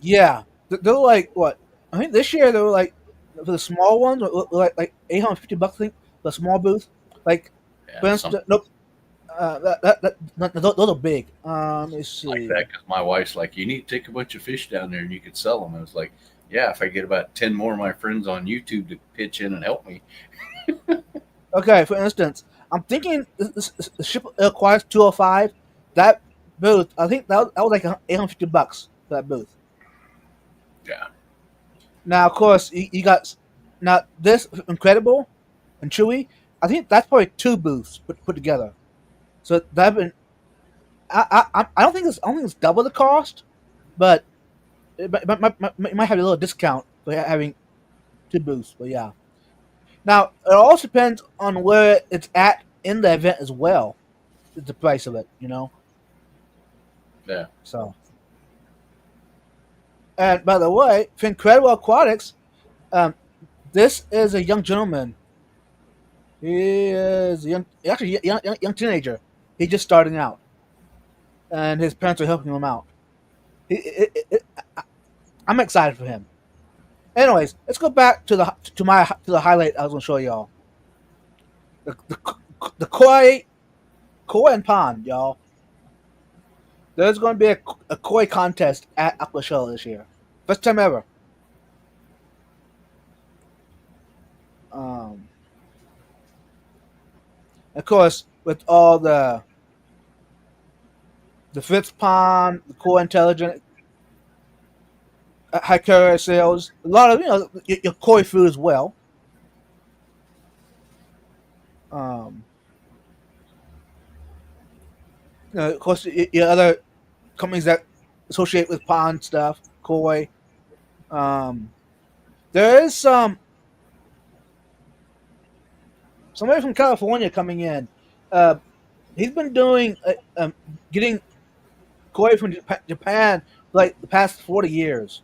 Speaker 1: Yeah. They're like what? I think this year they were like for the small ones, like $850. I think the small booth. Like for
Speaker 2: Yeah, something
Speaker 1: instance, nope. Those are big. Let me
Speaker 2: like
Speaker 1: see.
Speaker 2: that. Because my wife's like, you need to take a bunch of fish down there and you could sell them. I was like, yeah, if I get about 10 more of my friends on YouTube to pitch in and help me.
Speaker 1: Okay, for instance, I'm thinking the ship Aquarius 205. That booth, I think that was like $850 for that booth.
Speaker 2: Yeah.
Speaker 1: Now, of course, you got now this Incredible and Chewy. I think that's probably two booths put together. So that been I don't think it's double the cost, but it might have a little discount for having two booths. But yeah. Now it also depends on where it's at in the event as well. The price of it, you know.
Speaker 2: Yeah.
Speaker 1: So, and by the way, for Incredible Aquatics, um, this is a young gentleman. He is a actually young teenager. He's just starting out, and his parents are helping him out. I'm excited for him. Anyways, let's go back to the highlight I was going to show y'all. The koi and pond, y'all. There's going to be a koi contest at Aquashella this year, first time ever. Of course, with all the fifth pond, the koi intelligent, high carrier sales, a lot of your koi food as well. Um, of course, your other companies that associate with pond stuff, koi. Um, there is somebody from California coming in. He's been doing getting koi from Japan for like the past 40 years.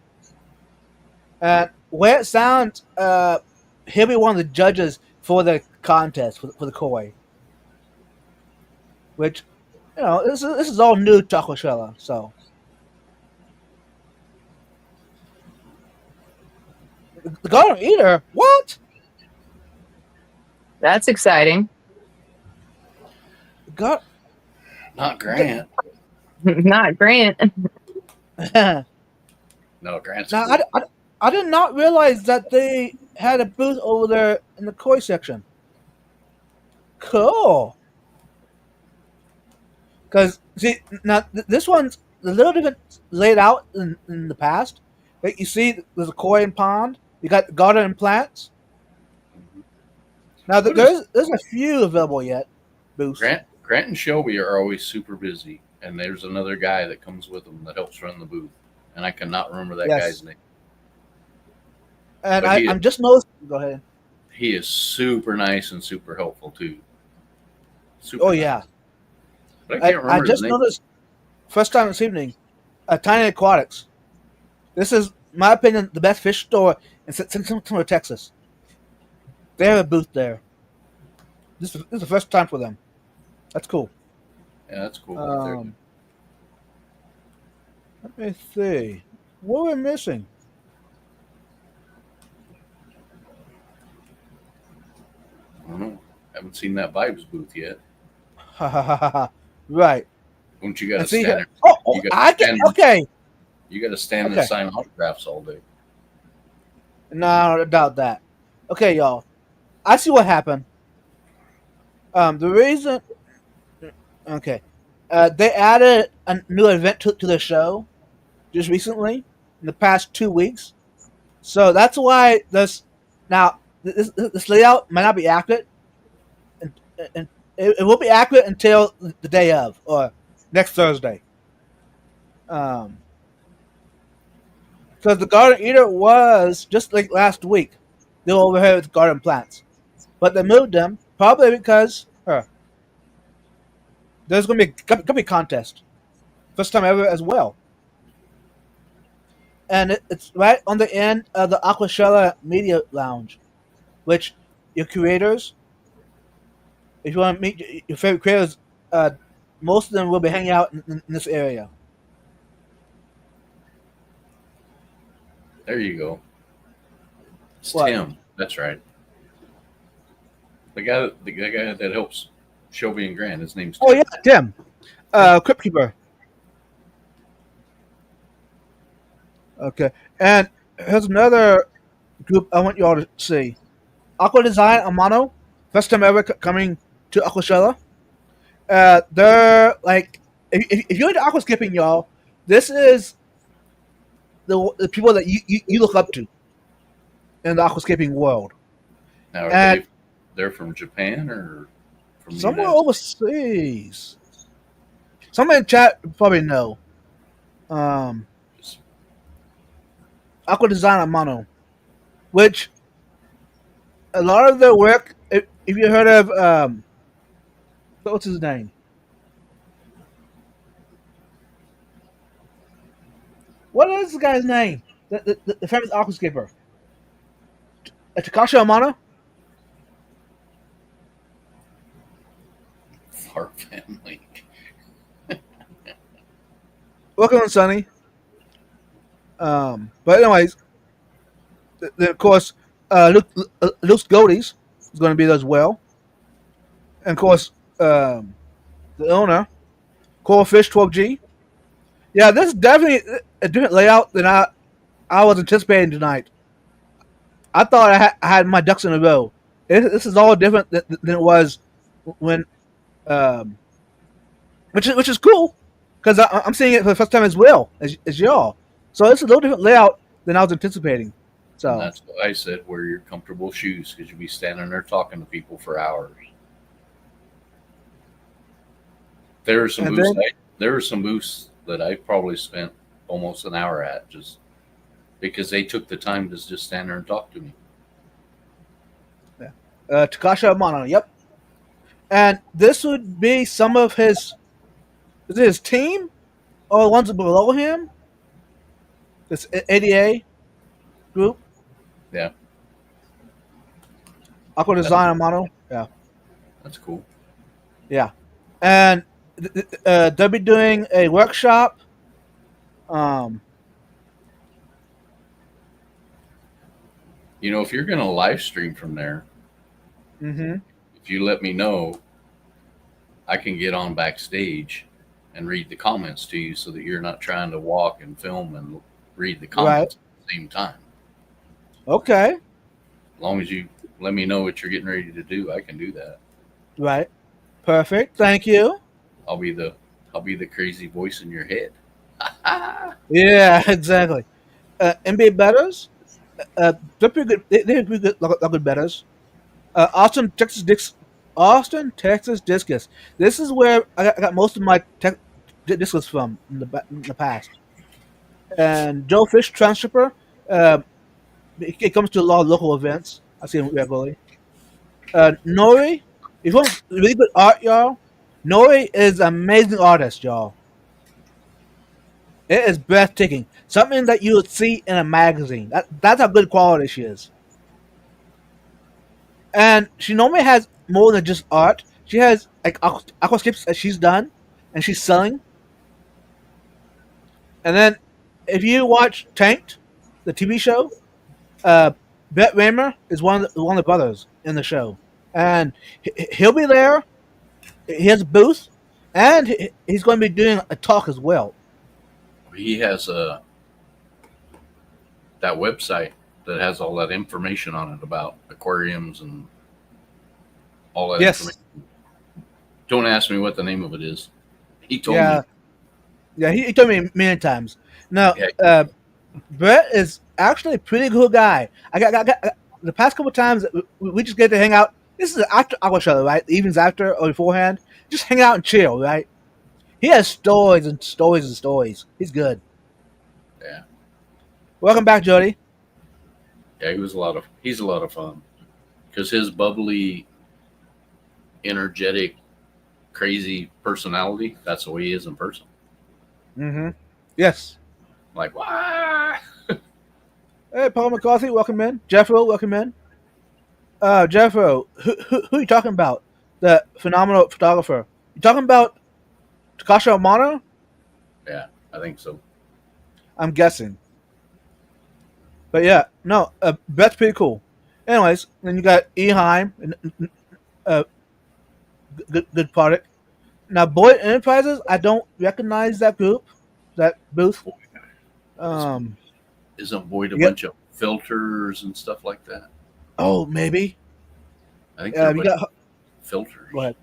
Speaker 1: And where it sounds, he'll be one of the judges for the contest for the koi, which this is all new to Aquashella. So the Garden Eater, what?
Speaker 3: That's exciting.
Speaker 1: God,
Speaker 2: Not Grant.
Speaker 3: Not Grant.
Speaker 1: now
Speaker 2: No, Grant's cool.
Speaker 1: I did not realize that they had a booth over there in the koi section. Cool. Because see now this one's a little different laid out in the past. Like you see, there's a koi and pond. You got garden and plants. Now there's a few available yet. Booths.
Speaker 2: Grant and Shelby are always super busy, and there's another guy that comes with them that helps run the booth, and I cannot remember that guy's name.
Speaker 1: And I'm just noticing. Go ahead.
Speaker 2: He is super nice and super helpful too. Super
Speaker 1: Oh
Speaker 2: nice.
Speaker 1: yeah.
Speaker 2: But I can't remember
Speaker 1: I
Speaker 2: his
Speaker 1: just
Speaker 2: name.
Speaker 1: noticed first time this evening, Tiny Aquatics. This is, in my opinion, the best fish store in Central Texas. They have a booth there. This is the first time for them. That's cool.
Speaker 2: Yeah, that's cool. Right
Speaker 1: Let me see. What are we missing?
Speaker 2: I don't know. Haven't seen that Vibes booth yet.
Speaker 1: Ha ha ha ha. Right.
Speaker 2: Won't you got to
Speaker 1: And see,
Speaker 2: stand there?
Speaker 1: oh,
Speaker 2: You gotta
Speaker 1: I get
Speaker 2: stand-
Speaker 1: okay.
Speaker 2: You got to stand
Speaker 1: Okay.
Speaker 2: and sign autographs all day.
Speaker 1: No, I doubt that. Okay, y'all. I see what happened. The reason. Okay. They added a new event to the show just recently, in the past 2 weeks. So that's why this layout might not be accurate, and it will be accurate until the day of or next Thursday. Um, because the garden eater was just like last week. They were over here with garden plants, but they moved them probably because there's going to be a cupcake contest, first time ever as well, and it's right on the end of the Aquashella Media Lounge, which your creators, if you want to meet your favorite creators, uh, most of them will be hanging out in this area.
Speaker 2: There you go. It's
Speaker 1: What?
Speaker 2: Tim. That's right. The guy that helps Shelby and Grant. His name's Tim.
Speaker 1: Oh yeah, Tim, Crypt Keeper. Okay, and here's another group I want you all to see. Aqua Design Amano, first time ever coming to Aquashella. They're like, if you're into aquascaping, y'all, this is the people that you look up to in the aquascaping world.
Speaker 2: Now,
Speaker 1: And
Speaker 2: they're from Japan or from the
Speaker 1: somewhere
Speaker 2: United
Speaker 1: overseas. Someone in chat probably know. Um,
Speaker 2: States?
Speaker 1: Aqua Design Amano, which a lot of their work, if you heard of, what's his name? What is this guy's name? The famous aquascaper. Takashi Amano?
Speaker 2: Fart family.
Speaker 1: Welcome on Sunny. But anyways, then of course, Luke Goldies is going to be there as well. And of course, the owner, Coral Fish 12G. Yeah, this is definitely a different layout than I was anticipating tonight. I thought I had my ducks in a row. This is all different than it was when, um, which is cool because I'm seeing it for the first time as well as y'all. So it's a little different layout than I was anticipating.
Speaker 2: And
Speaker 1: So
Speaker 2: that's what I said. Wear your comfortable shoes because you'll be standing there talking to people for hours. There are some
Speaker 1: And
Speaker 2: booths.
Speaker 1: then-
Speaker 2: There are some booths that I probably spent almost an hour at just because they took the time to just stand there and talk to me.
Speaker 1: Takasha Amano, yep. And this would be some of is it his team or the ones below him? This ADA group,
Speaker 2: Yeah,
Speaker 1: Aqua Design Amano, yeah.
Speaker 2: that's cool.
Speaker 1: And they'll be doing a workshop. Um,
Speaker 2: You know, if you're going to live stream from there,
Speaker 1: hmm
Speaker 2: if you let me know, I can get on backstage and read the comments to you so that you're not trying to walk and film and read the comments at the same time.
Speaker 1: Okay,
Speaker 2: As long as you let me know what you're getting ready to do, I can do that.
Speaker 1: right, perfect. Thank you.
Speaker 2: I'll be the crazy voice in your head.
Speaker 1: Yeah, exactly. NBA betters, they're pretty good. They're pretty good, like good betters. Austin, Texas discus. This is where I got most of my discus from in the past. And Joe Fish Transhipper, it comes to a lot of local events. I see him regularly. Nori, if you want really good art, y'all, Nori is an amazing artist, y'all. It is breathtaking. Something that you would see in a magazine. That's how good quality she is. And she normally has more than just art. She has like aquascapes that she's done and she's selling. And then if you watch Tanked, the TV show, Brett Raymer is one of the brothers in the show, and he'll be there. He has a booth, and he's going to be doing a talk as well.
Speaker 2: He has that website that has all that information on it about aquariums and all that
Speaker 1: Yes.
Speaker 2: information. Don't ask me what the name of it is. He told
Speaker 1: Yeah,
Speaker 2: me.
Speaker 1: yeah. He told me many times. Now,
Speaker 2: Yeah.
Speaker 1: Brett is actually a pretty cool guy. I got the past couple times we just get to hang out. This is after Aquashella, right? The evenings after or beforehand, just hang out and chill, right? He has stories and stories and stories. He's good.
Speaker 2: Yeah.
Speaker 1: Welcome back, Jody.
Speaker 2: Yeah, he's a lot of fun because his bubbly, energetic, crazy personality, that's the way he is in person.
Speaker 1: Mm-hmm. Yes.
Speaker 2: Like, why?
Speaker 1: Hey, Paul McCarthy, welcome in. Jeffro, welcome in. Jeffro, who are you talking about? The phenomenal photographer. You talking about Takasha Amano?
Speaker 2: Yeah, I think so.
Speaker 1: I'm guessing. But yeah, no, that's pretty cool. Anyways, then you got Eheim, uh, good product. Now, Boyd Enterprises, I don't recognize that group, that booth.
Speaker 2: Boy,
Speaker 1: Um,
Speaker 2: isn't Boyd a
Speaker 1: yep.
Speaker 2: bunch of filters and stuff like that?
Speaker 1: Oh, maybe.
Speaker 2: I think they're a
Speaker 1: You
Speaker 2: bunch
Speaker 1: got.
Speaker 2: of filters.
Speaker 1: Go ahead.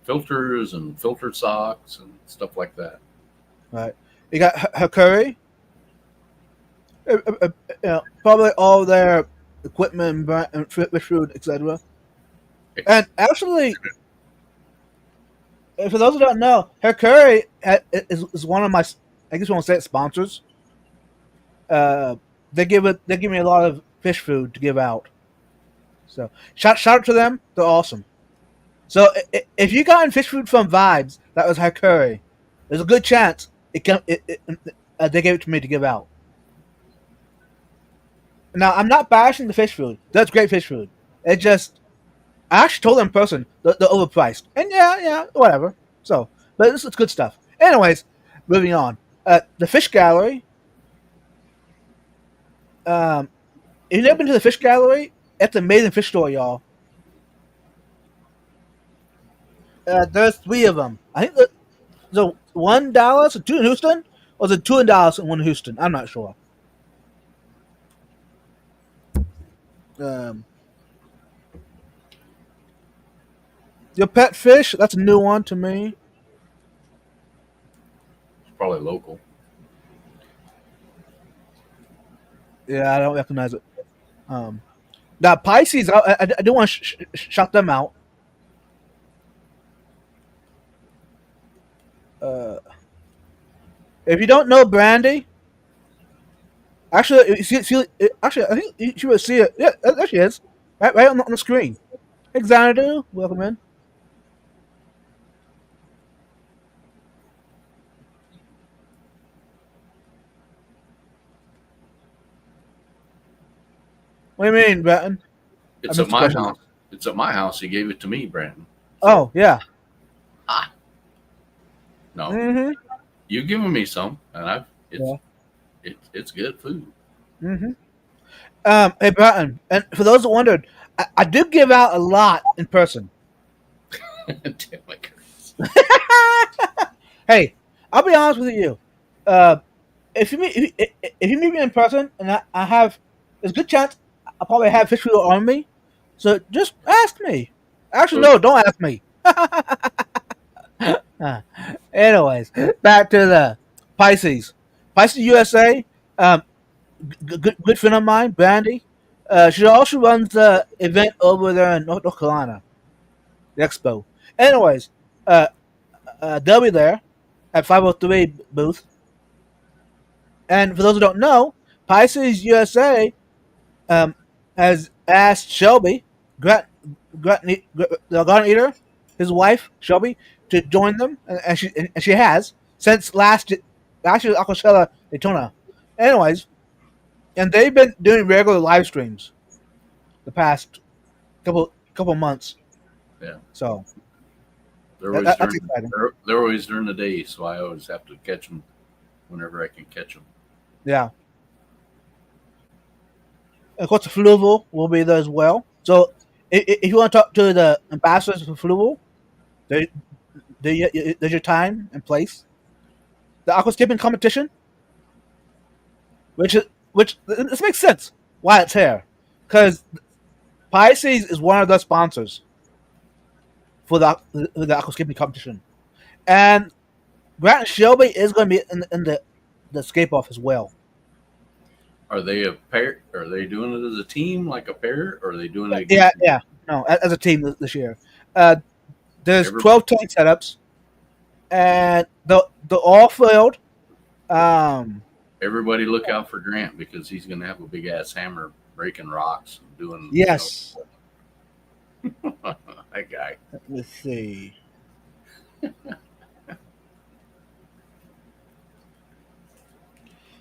Speaker 2: Filters and filtered socks and stuff like that.
Speaker 1: Right. You got Hakuri. Probably all their equipment and fish food, etc. And actually, for those who don't know, Hakuri is one of my, I guess you want to say it, sponsors. They give me a lot of fish food to give out. So shout out to them. They're awesome. So if you got fish food from Vibes, that was Hakuri. There's a good chance they gave it to me to give out. Now I'm not bashing the fish food. That's great fish food. It just I actually told them in person they're overpriced, and yeah, whatever. So, but it's good stuff. Anyways, moving on. The fish gallery. If you've never been to the fish gallery, it's an amazing fish store, y'all. There's three of them. I think the one Dallas and two in Houston, or the two in Dallas and one in Houston. I'm not sure. Your pet fish, that's a new one to me.
Speaker 2: It's probably local.
Speaker 1: Yeah, I don't recognize it. Now Pisces, I do want to shout them out. If you don't know Brandy, actually, actually, I think you should see it. Yeah, there she is, right on the screen. Hey, Xanadu, welcome in. What do you mean, Bratton?
Speaker 2: It's at my house. It's at my house. He gave it to me, Brandon.
Speaker 1: So, oh yeah.
Speaker 2: No,
Speaker 1: Mm-hmm.
Speaker 2: you've given me some, and it's good food.
Speaker 1: Mm-hmm. Hey, Bratton, and for those that wondered, I do give out a lot in person.
Speaker 2: Damn it.
Speaker 1: Hey, I'll be honest with you. If you meet me in person, and I have, there's a good chance I'll probably have fish food on me. So just ask me. Actually, no, don't ask me. Anyways, back to the Pisces. Pisces USA. Good friend of mine, Brandy. She also runs the event over there in North Carolina, the expo. Anyways, they'll be there at 503 booth. And for those who don't know, Pisces USA has asked Shelby, the Garden Eater, his wife Shelby, to join them, and she has since actually Aquashella Daytona. Anyways, and they've been doing regular live streams the past couple months.
Speaker 2: Yeah.
Speaker 1: So
Speaker 2: They're always during the day, so I always have to catch them whenever I can catch them.
Speaker 1: Yeah. Of course, the Fluval will be there as well. So if you want to talk to the ambassadors for Fluval, there's your time and place. The aquascaping competition, which this makes sense why it's here, because Pisces is one of the sponsors for the aquascaping competition, and Grant and Shelby is going to be in the scape off as well.
Speaker 2: Are they a pair? Are they doing it as a team, like a pair, or are they doing it?
Speaker 1: Yeah. No, as a team this year. There's 12 tank setups. and the all filled. Um,
Speaker 2: Everybody look out for Grant because he's going to have a big ass hammer breaking rocks and doing,
Speaker 1: yes.
Speaker 2: that guy.
Speaker 1: Let's see.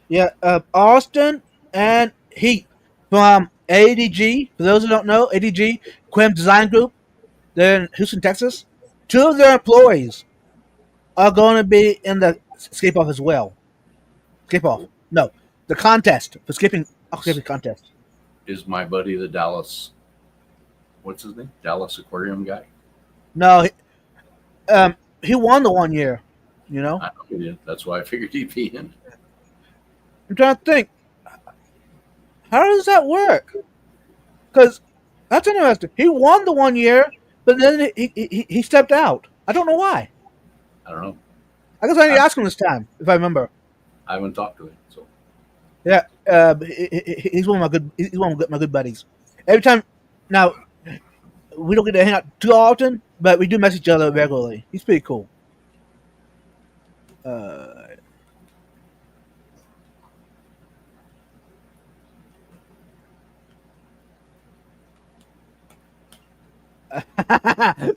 Speaker 1: Yeah, Austin and Heat from ADG. For those who don't know, ADG Quim Design Group. They're in Houston, Texas. Two of their employees are going to be in the skip off as well. Skip off. No, the contest for skipping contest.
Speaker 2: Is my buddy the Dallas, what's his name? Dallas Aquarium guy?
Speaker 1: No, he won the 1 year. You know,
Speaker 2: I know he did. That's why I figured he'd be in.
Speaker 1: I'm trying to think. How does that work? Because that's interesting. He won the 1 year, but then he stepped out. I don't know why.
Speaker 2: I don't know.
Speaker 1: I guess I need to ask him this time if I remember.
Speaker 2: I haven't talked to him. So
Speaker 1: Yeah, he's one of my good buddies. Every time now, we don't get to hang out too often, but we do message each other regularly. He's pretty cool.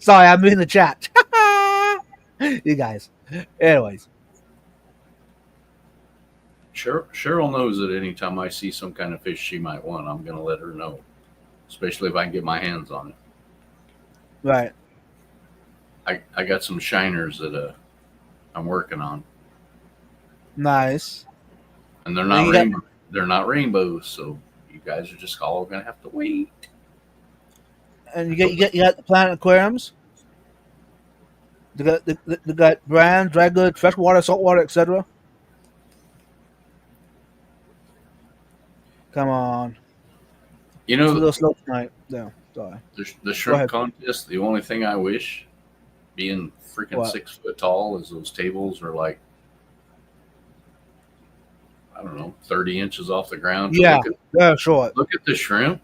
Speaker 1: Sorry, I'm in the chat. You guys. Anyways,
Speaker 2: Cheryl knows that anytime I see some kind of fish she might want, I'm going to let her know, especially if I can get my hands on it.
Speaker 1: right.
Speaker 2: I got some shiners that I'm working on,
Speaker 1: Nice.
Speaker 2: and they're
Speaker 1: And
Speaker 2: not they're not rainbows, so you guys are just all going to have to wait.
Speaker 1: And you got the Planet Aquariums. They got brands, dry goods, freshwater, saltwater, etc. Come on.
Speaker 2: You
Speaker 1: It's a
Speaker 2: know,
Speaker 1: little slow tonight. Yeah, sorry.
Speaker 2: the shrimp
Speaker 1: ahead.
Speaker 2: contest, the only thing I wish, being freaking
Speaker 1: What?
Speaker 2: 6 foot tall, is those tables are like, I don't know, 30 inches off the ground. To
Speaker 1: Yeah, they're short.
Speaker 2: look at the shrimp.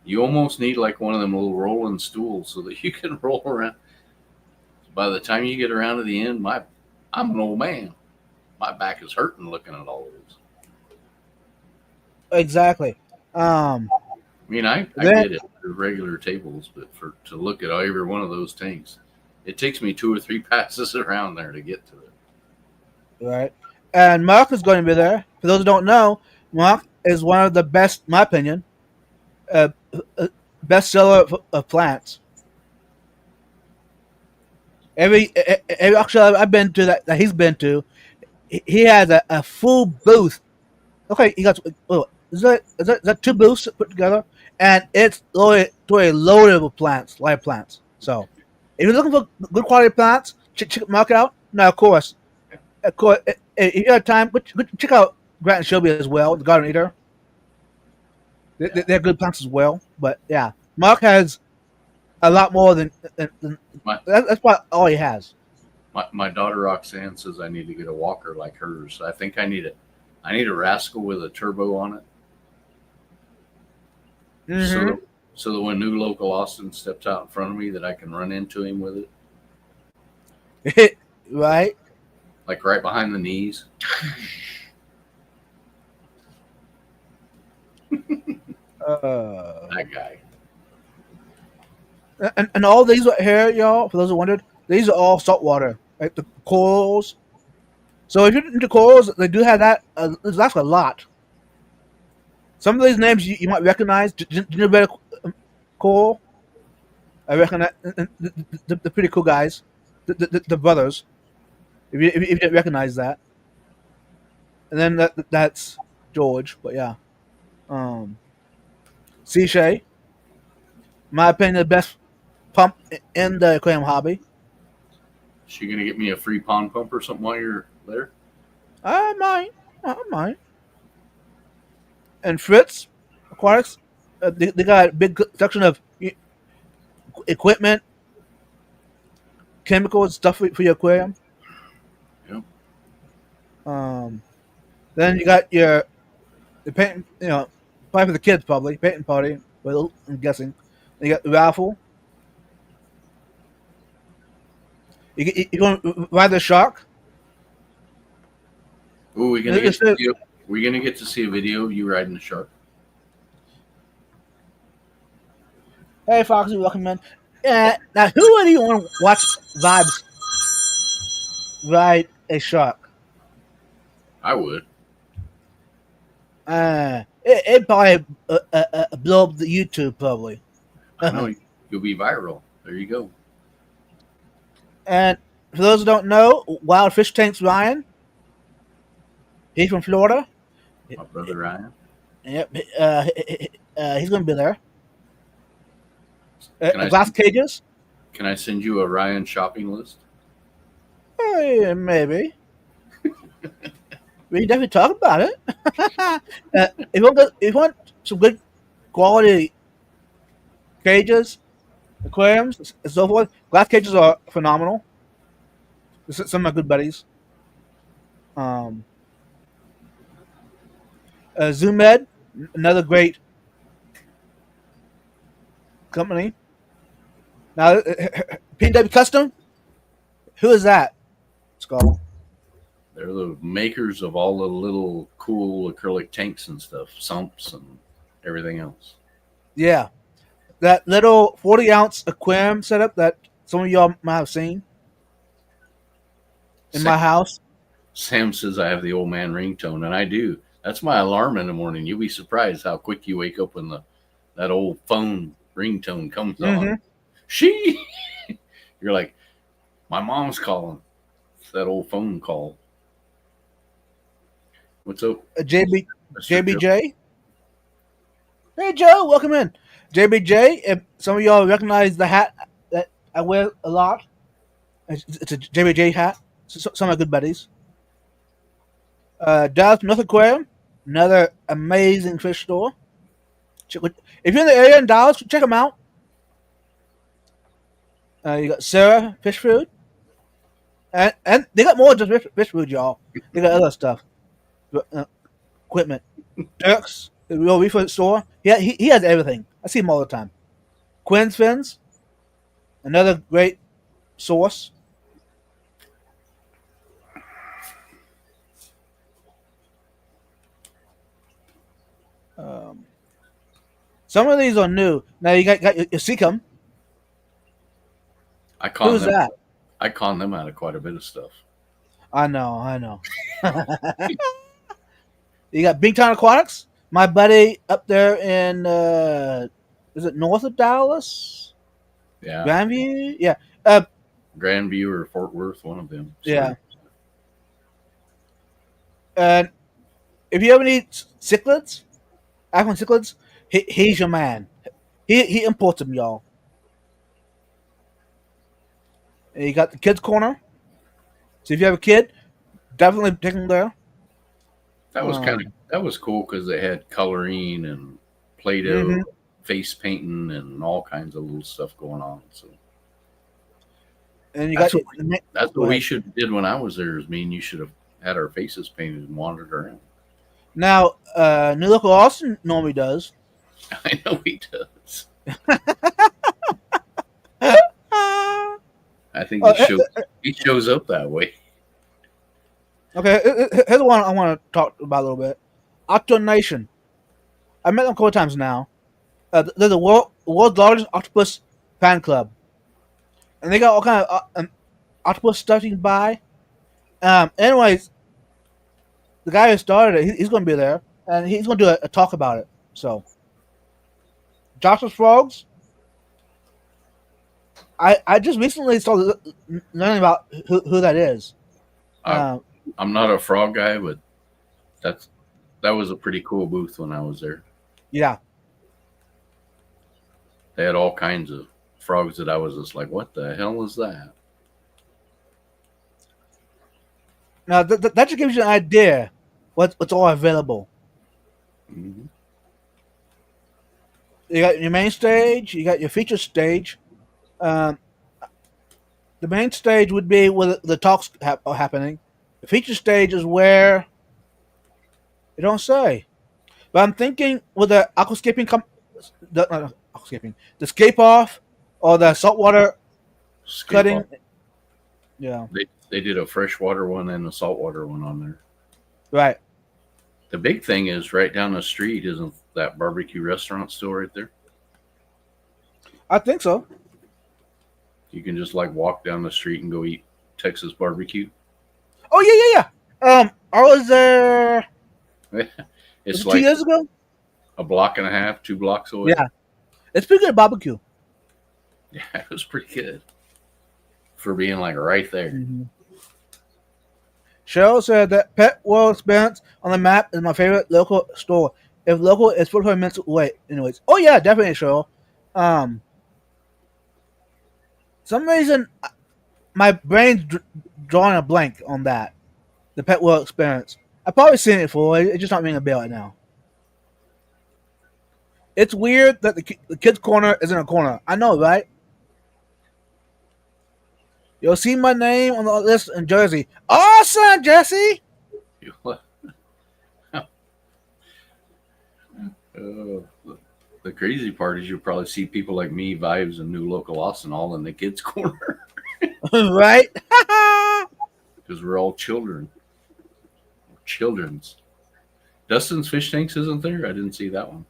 Speaker 2: You almost need like one of them little rolling stools so that you can roll around. By the time you get around to the end, I'm an old man. My back is hurting looking at all this.
Speaker 1: Exactly.
Speaker 2: I mean, I
Speaker 1: Then-
Speaker 2: get it for regular tables, but to look at every one of those tanks, it takes me 2 or 3 passes around there to get to it.
Speaker 1: Right. And Mark is going to be there. For those who don't know, Mark is one of the best, in my opinion, best seller of plants. Every auction I've been to that he's been to, he has a full booth. Okay, he got is that 2 booths put together, and it's loaded with plants, live plants. So, if you're looking for good quality plants, check Mark out. Now, of course, if you have time, check out Grant and Shelby as well, the Garden Eater. They're good plants as well. But yeah, Mark has a lot more than that's about all he has.
Speaker 2: My daughter Roxanne says I need to get a walker like hers. I think I need a rascal with a turbo on it.
Speaker 1: Mm-hmm.
Speaker 2: So that when new local Austin steps out in front of me, that I can run into him with it,
Speaker 1: Right.
Speaker 2: like right behind the knees. That guy.
Speaker 1: And all these right here, y'all, for those who wondered, these are all saltwater, like the corals. So if you're into corals, they do have that. There's actually a lot. Some of these names you might recognize. Gingerbread coral. I recognize. They're pretty cool guys. The brothers. If you didn't recognize that. And then that's George, but yeah. Sea Shay. My opinion, the best pump in the aquarium hobby.
Speaker 2: Is she gonna get me a free pond pump or something while you're there?
Speaker 1: I might. And Fritz Aquatics, they got a big section of equipment, chemicals, stuff for your aquarium.
Speaker 2: Yep.
Speaker 1: Then you got the paint, probably for the kids, probably painting party. Well, I'm guessing. Then you got the raffle. You going to ride the shark?
Speaker 2: Ooh, we gonna
Speaker 1: It's
Speaker 2: get to
Speaker 1: a-
Speaker 2: see we gonna get to see a video of you riding the shark.
Speaker 1: Hey, Foxy, welcome in. Now, who would you want to watch Vibes ride a shark?
Speaker 2: I would.
Speaker 1: It probably blow up the YouTube, probably.
Speaker 2: I know you'll be viral. There you go.
Speaker 1: And for those who don't know, Wild Fish Tanks Ryan, he's from Florida.
Speaker 2: My brother Ryan.
Speaker 1: Yep, he's going to be there.
Speaker 2: Can I
Speaker 1: Glass cages?
Speaker 2: Can I send you a Ryan shopping list?
Speaker 1: Yeah, maybe. We can definitely talk about it. If you want some good quality cages, aquariums, and so forth, glass cages are phenomenal. Some of my good buddies. Um, ZoomEd, another great company. Now, P&W Custom, who is that, Skull?
Speaker 2: They're the makers of all the little cool acrylic tanks and stuff, sumps and everything else.
Speaker 1: Yeah. That little 40-ounce aquarium setup that some of y'all might have seen in my house.
Speaker 2: Sam says I have the old man ringtone, and I do. That's my alarm in the morning. You'll be surprised how quick you wake up when that old phone ringtone comes on. She, you're like, my mom's calling. It's that old phone call. What's up,
Speaker 1: JBJ?
Speaker 2: Joe?
Speaker 1: Hey, Joe, welcome in. JBJ, if some of y'all recognize the hat that I wear a lot, it's a JBJ hat. Some of my good buddies. Dallas North Aquarium, another amazing fish store. If you're in the area in Dallas, check them out. You got Sarah Fish Food, and they got more than just fish food, y'all. They got other stuff, equipment. Dirks, the real reefer store. He has everything. I see him all the time. Quinn's Fins, another great source. Some of these are new. Now you got your Seacom. Who's that?
Speaker 2: I con them out of quite a bit of stuff.
Speaker 1: I know. You got Big Time Aquatics. My buddy up there in is it north of Dallas?
Speaker 2: Yeah.
Speaker 1: Grandview? Yeah.
Speaker 2: Grandview or Fort Worth, one of them. So.
Speaker 1: Yeah. And if you ever need cichlids, aqua cichlids, he's your man. He imports them, y'all. And you got the kids corner. So if you have a kid, definitely take them there.
Speaker 2: That was cool because they had coloring and Play-Doh, face painting, and all kinds of little stuff going on. So,
Speaker 1: and you
Speaker 2: that's what we should have did when I was there. Is me and you should have had our faces painted and wandered around.
Speaker 1: Now, New Local Austin normally does.
Speaker 2: I know he does. I think he shows up that way.
Speaker 1: Okay, here's the one I want to talk about a little bit. Octo Nation. I met them a couple times now. They're the world's largest octopus fan club, and they got all kind of octopus stuff you can buy. Anyways, the guy who started it, he's going to be there, and he's going to do a talk about it. So, Josh's Frogs. I just recently started learning about who that is.
Speaker 2: I'm not a frog guy, but that was a pretty cool booth when I was there.
Speaker 1: Yeah.
Speaker 2: They had all kinds of frogs that I was just like, what the hell is that?
Speaker 1: Now, that just gives you an idea what's all available.
Speaker 2: Mm-hmm.
Speaker 1: You got your main stage, you got your feature stage. The main stage would be where the talks are happening. The feature stage is where you don't say. But I'm thinking with the aquascaping, the scape off or the saltwater cutting. Yeah.
Speaker 2: They did a freshwater one and a saltwater one on there.
Speaker 1: Right.
Speaker 2: The big thing is right down the street, isn't that barbecue restaurant still right there?
Speaker 1: I think so.
Speaker 2: You can just like walk down the street and go eat Texas barbecue.
Speaker 1: Oh yeah, yeah, yeah. I was there. Was
Speaker 2: It's
Speaker 1: it 2
Speaker 2: like
Speaker 1: years ago?
Speaker 2: a block and a half, 2 blocks away.
Speaker 1: Yeah. It's pretty good barbecue.
Speaker 2: Yeah, it was pretty good for being like right there.
Speaker 1: Mm-hmm. Cheryl said that Pet World Experience on the map is my favorite local store. If local, it's 45 minutes away. Anyways. Oh yeah, definitely, Cheryl. Um, some reason my brain's drawing a blank on that. The Pet World Experience. I've probably seen it before. It's just not ringing a bell right now. It's weird that the kids' corner isn't a corner. I know, right? You'll see my name on the list in Jersey. Awesome, Jesse!
Speaker 2: The crazy part is you'll probably see people like me, Vibes, and New Local Austin all in the kids' corner
Speaker 1: Right?
Speaker 2: because we're all children. Children's. Dustin's Fish Tanks isn't there? I didn't see that one.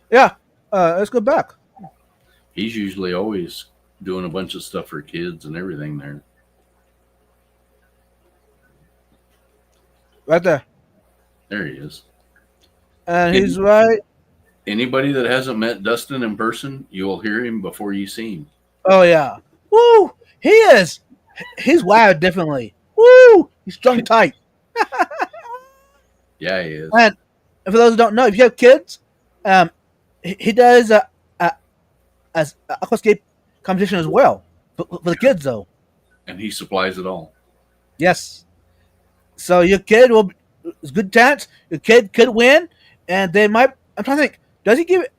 Speaker 1: Yeah. Let's go back.
Speaker 2: He's usually always doing a bunch of stuff for kids and everything there.
Speaker 1: Right there.
Speaker 2: There he is.
Speaker 1: And he's right.
Speaker 2: Anybody that hasn't met Dustin in person, you'll hear him before you see him.
Speaker 1: Oh, yeah. Woo! He is. He's wired differently. Woo! He's strung tight.
Speaker 2: Yeah, he is.
Speaker 1: And for those who don't know, if you have kids, he does a aquascape competition as well for the kids, though.
Speaker 2: And he supplies it all.
Speaker 1: Yes. So your kid will. It's a good chance your kid could win, and they might. I'm trying to think. Does he give it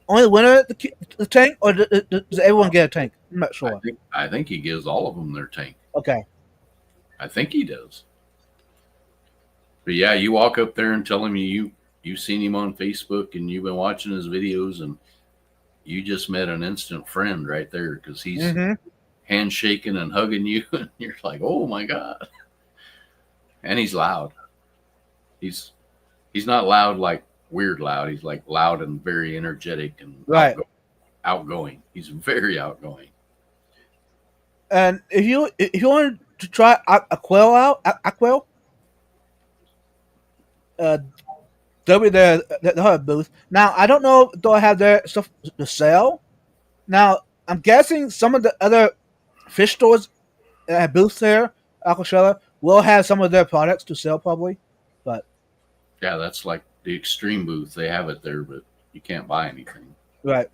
Speaker 1: only the winner the tank, or does everyone get a tank? I'm not sure.
Speaker 2: I think he gives all of them their tank.
Speaker 1: Okay.
Speaker 2: I think he does. But yeah, you walk up there and tell him you've seen him on Facebook and you've been watching his videos and you just met an instant friend right there because he's handshaking and hugging you and you're like, oh my God. And he's loud. He's not loud like weird loud. He's like loud and very energetic and outgoing. He's very outgoing.
Speaker 1: And if you wanted to try Aquel out, Aquel, they'll be there. They'll have a booth. Now I don't know if they'll have their stuff to sell. Now I'm guessing some of the other fish stores that have booths there, Aquashella, will have some of their products to sell probably. But
Speaker 2: yeah, that's like the extreme booth. They have it there, but you can't buy anything.
Speaker 1: Right.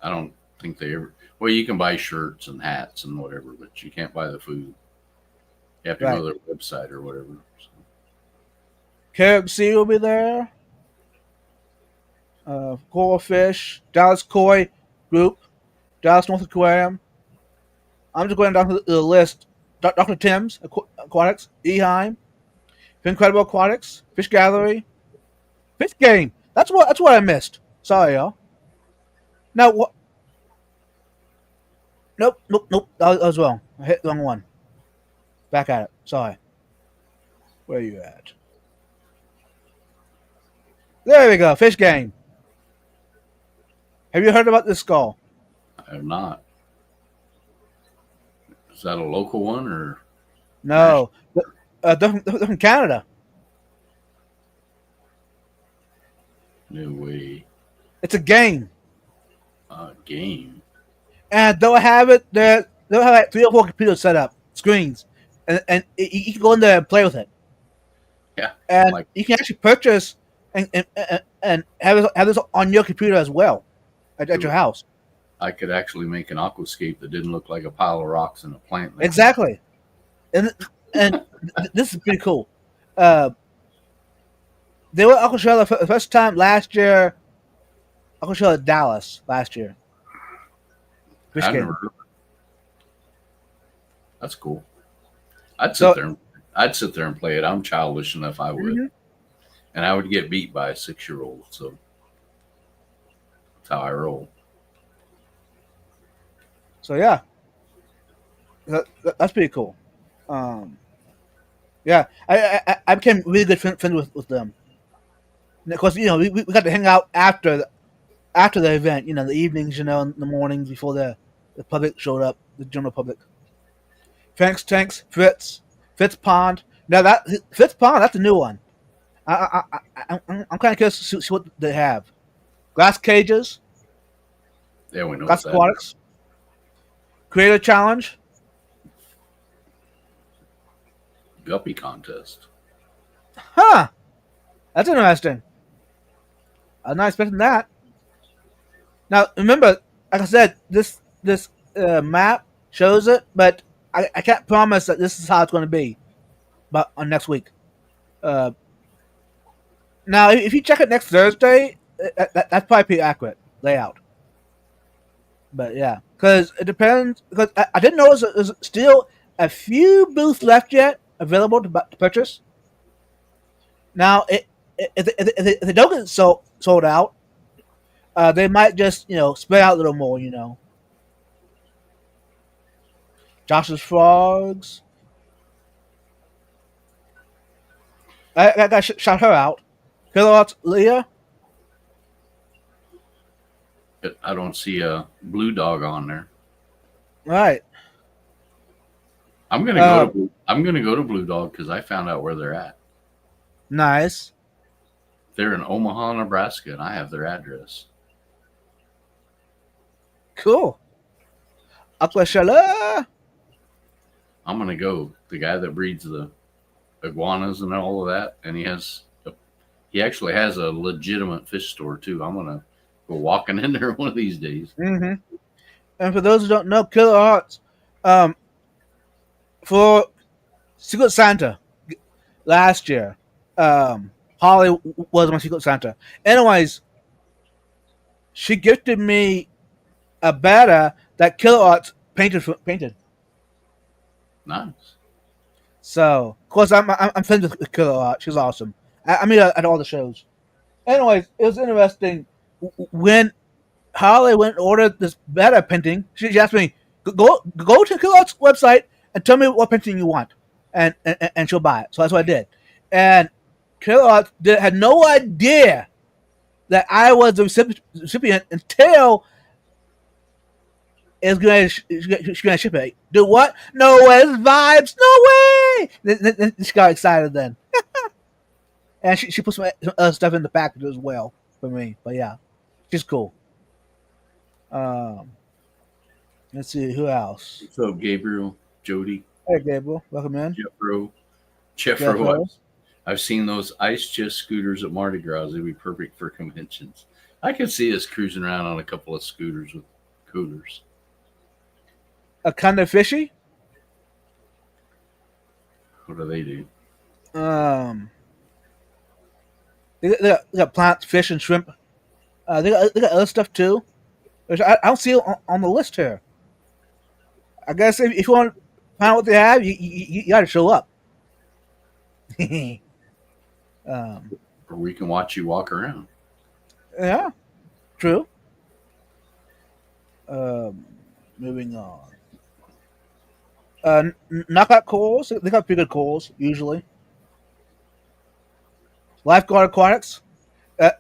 Speaker 2: I don't think they ever. Well, you can buy shirts and hats and whatever, but you can't buy the food. You have to go to their website or whatever. So.
Speaker 1: KFC will be there. Coral Fish, Dallas Koi Group, Dallas North Aquarium. I'm just going down the list. Dr. Tim's Aquatics, Eheim, Incredible Aquatics, Fish Gallery, Fish Game. That's what I missed. Sorry, y'all. Now what? Nope. That was wrong. I hit the wrong one. Back at it. Sorry. Where are you at? There we go. Fish Game. Have you heard about this skull?
Speaker 2: I have not. Is that a local one or?
Speaker 1: No. They're from Canada.
Speaker 2: No way.
Speaker 1: It's a game.
Speaker 2: A game.
Speaker 1: And they'll have it there. They'll have like 3 or 4 computers set up, screens, and you can go in there and play with it.
Speaker 2: Yeah.
Speaker 1: And you can actually purchase and have this on your computer as well at your house.
Speaker 2: I could actually make an aquascape that didn't look like a pile of rocks and a plant.
Speaker 1: Exactly. And this is pretty cool. They were at Aquashella for the first time last year. Aquashella Dallas last year.
Speaker 2: I never heard of it. That's cool. I'd sit there and play it. I'm childish enough. I would, and I would get beat by a 6-year-old. So that's how I roll.
Speaker 1: So yeah, that's pretty cool. Yeah, I became really good friends with them. And of course, we got to hang out after the event. The evenings, in the mornings before the public showed up, the general public. Frank's Tanks, Fritz Pond. Now that Fritz Pond, that's a new one. I'm kind of curious to see what they have. Glass cages,
Speaker 2: Yeah, we know what
Speaker 1: glass
Speaker 2: that is.
Speaker 1: aquatics, creator challenge.
Speaker 2: Guppy contest.
Speaker 1: Huh? That's interesting. I'm not expecting that. Now remember, like I said, this map shows it, but I can't promise that this is how it's going to be. But on next week. Uh, Now, if you check it next Thursday, that's probably pretty accurate layout. But yeah, because it depends. Because I didn't notice there's still a few booths left yet available to purchase. Now, if they don't get sold out, they might just spread out a little more. Josh's frogs. I got shout her out. Kilowatts Leah.
Speaker 2: I don't see a blue dog on there.
Speaker 1: All right.
Speaker 2: I'm gonna go to Blue Dog because I found out where they're at.
Speaker 1: Nice.
Speaker 2: They're in Omaha, Nebraska, and I have their address.
Speaker 1: Cool. Aquashella.
Speaker 2: I'm gonna go. The guy that breeds the iguanas and all of that, and he actually has a legitimate fish store too. I'm gonna go walking in there one of these days.
Speaker 1: Mm-hmm. And for those who don't know, Killer Hearts, for Secret Santa last year, Holly was my Secret Santa. Anyways, she gifted me a betta that Killer Arts painted.
Speaker 2: Nice.
Speaker 1: So, of course, I'm friends with Killer Art. She's awesome. I meet her at all the shows. Anyways, it was interesting when Holly went and ordered this betta painting. She asked me, go to Killer Art's website and tell me what painting you want, and she'll buy it. So that's what I did. And Killer Arts had no idea that I was the recipient until she's gonna ship it. Do what? No way, it's vibes. No way. Then she got excited then. And she put some other stuff in the package as well for me. But yeah, she's cool. Let's see who else.
Speaker 2: So Gabriel, Jody,
Speaker 1: Hey Gabriel, welcome in.
Speaker 2: Jeffro. I've seen those ice chest scooters at Mardi Gras. They'd be perfect for conventions. I could see us cruising around on a couple of scooters with coolers.
Speaker 1: A kind of fishy.
Speaker 2: What do they do?
Speaker 1: They got plants, fish, and shrimp. They got other stuff too, which I don't see on the list here. I guess if you want to find out what they have, you got to show up.
Speaker 2: Or we can watch you walk around.
Speaker 1: Yeah, true. Moving on. Knockout calls. They got pretty good calls usually. Lifeguard aquatics. I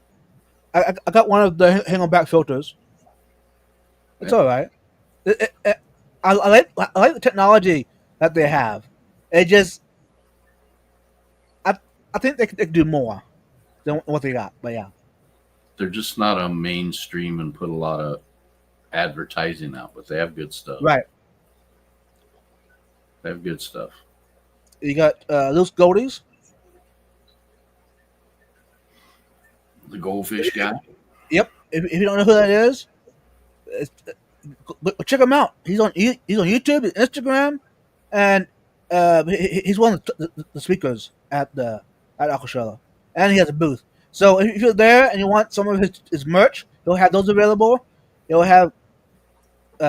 Speaker 1: got one of the hang on back filters. It's all right. I like the technology that they have. It just I think they could do more than what they got. But yeah,
Speaker 2: They're just not a mainstream and put a lot of advertising out, but they have good stuff.
Speaker 1: right.
Speaker 2: They have good stuff.
Speaker 1: You got loose goldies.
Speaker 2: The goldfish guy.
Speaker 1: Yep. If you don't know who that is, check him out. He's on YouTube, Instagram, and he's one of the speakers at Aquashella, and he has a booth. So if you're there and you want some of his merch, he'll have those available. He'll have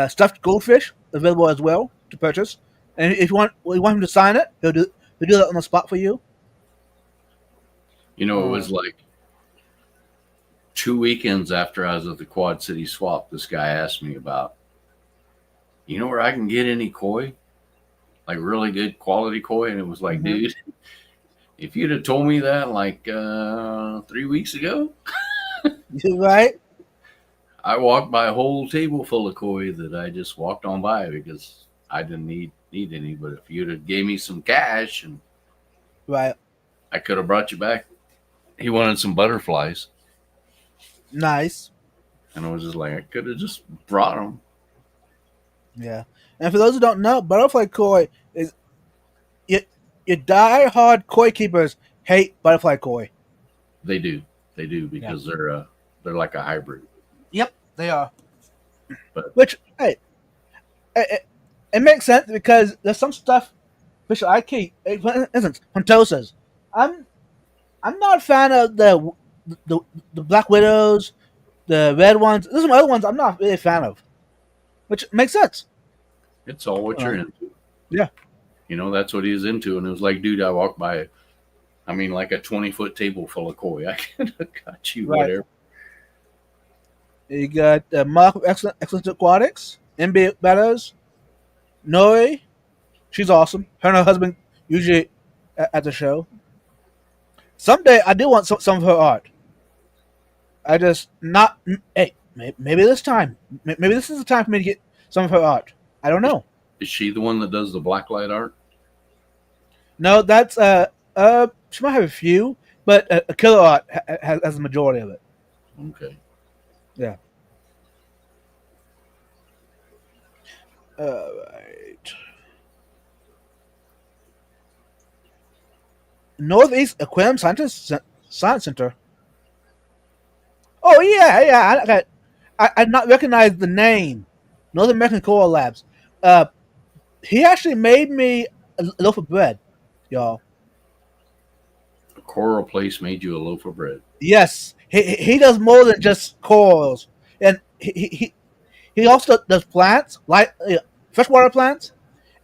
Speaker 1: stuffed goldfish available as well to purchase. And if you want him to sign it, he'll do that on the spot for you.
Speaker 2: You know, it was like 2 weekends after I was at the Quad City Swap, this guy asked me about you know where I can get any koi? Like really good quality koi? And it was like,
Speaker 1: Mhm.
Speaker 2: dude, if you'd have told me that like 3 weeks ago,
Speaker 1: Right?
Speaker 2: I walked by a whole table full of koi that I just walked on by because I didn't need any. But if you'd have gave me some cash and
Speaker 1: Right.
Speaker 2: I could have brought you back. He wanted some butterflies,
Speaker 1: Nice.
Speaker 2: and I was just like, I could have just brought them.
Speaker 1: Yeah. And for those who don't know, butterfly koi is your, your die-hard koi keepers hate butterfly koi.
Speaker 2: They do,
Speaker 1: Yeah.
Speaker 2: because they're like a hybrid.
Speaker 1: Yep, they are.
Speaker 2: But
Speaker 1: Which, hey, it makes sense because there's some stuff fish I keep. For instance, Huntosas. I'm I'm not a fan of the the black widows, the red ones. There's some other ones I'm not really a fan of, which makes sense.
Speaker 2: it's all what you're into.
Speaker 1: Yeah.
Speaker 2: That's what he's into. And it was like, dude, I walked by, I mean, like a 20-foot table full of koi. I could have got you
Speaker 1: Right.
Speaker 2: whatever.
Speaker 1: You got Mark of Excellent Aquatics, MB Meadows, Noe. She's awesome. Her and her husband usually at the show. Someday I do want some of her art. I just not. Hey, maybe this time. Maybe this is the time for me to get some of her art. I don't know.
Speaker 2: Is she the one that does the blacklight art?
Speaker 1: No, that's she might have a few, but a killer art has the majority of it.
Speaker 2: Okay.
Speaker 1: Yeah. Right. Northeast Aquarium Science Center. Oh yeah. I not recognize the name. North American Coral Labs. He actually made me a loaf of bread, y'all.
Speaker 2: A coral place made you a loaf of bread.
Speaker 1: Yes, he does more than just corals, and he also does plants like freshwater plants,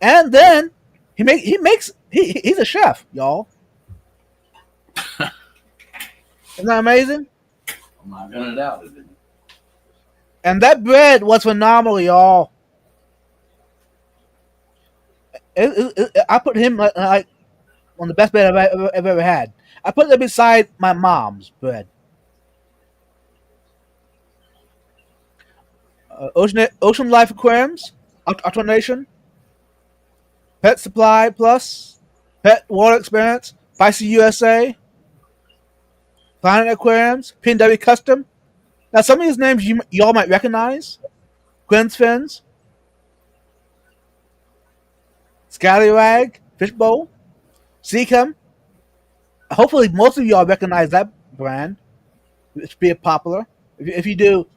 Speaker 1: and then he's a chef, y'all. Isn't that amazing?
Speaker 2: I'm not gonna doubt it.
Speaker 1: And that bread was phenomenal, y'all. I put him like on the best bread I've ever had. I put it beside my mom's bread. Ocean Life Aquariums, Octo Nation, Pet Supply Plus, Pet Water Experience, Spicy USA, Planet Aquariums, P&W Custom. Now, some of these names y'all might recognize: Quinn's Fins, Scallywag, Fishbowl, Seacom. Hopefully, most of y'all recognize that brand. It's pretty popular. If you do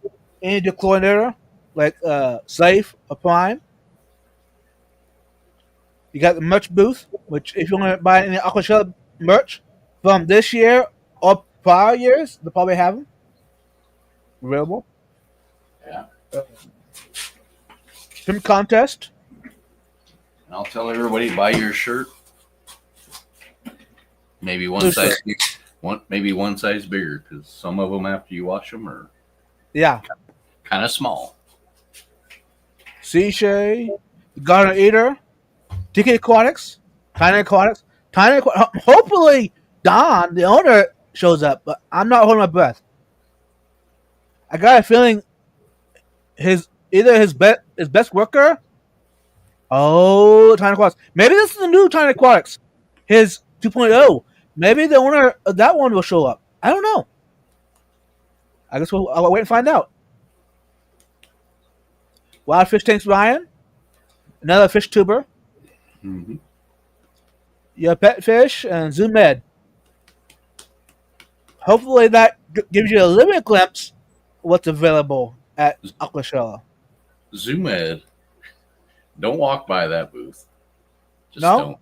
Speaker 1: any dechlorinator, like Safe or Prime, you got the merch booth, which if you want to buy any Aquashella merch from this year or prior years, they'll probably have them available.
Speaker 2: Yeah.
Speaker 1: Swim contest.
Speaker 2: And I'll tell everybody, buy your shirt. Maybe one
Speaker 1: Blue
Speaker 2: size,
Speaker 1: shirt.
Speaker 2: maybe one size bigger, because some of them after you wash them are
Speaker 1: Yeah.
Speaker 2: kind of small.
Speaker 1: Seashay, Garden Eater, TK Aquatics, Tiny Aquatics, hopefully Don, the owner, shows up, but I'm not holding my breath. I got a feeling his best worker. Oh, Tiny Aquatics. Maybe this is the new Tiny Aquatics. His 2.0. Maybe the owner of that one will show up. I don't know. I guess I'll wait and find out. Wild Fish Tanks Ryan, another fish tuber.
Speaker 2: Mm-hmm.
Speaker 1: Your pet fish and Zoom Ed. Hopefully that gives you a little bit of glimpse of what's available at Aquashella.
Speaker 2: Zoom Ed, don't walk by that booth. Just
Speaker 1: No?
Speaker 2: don't.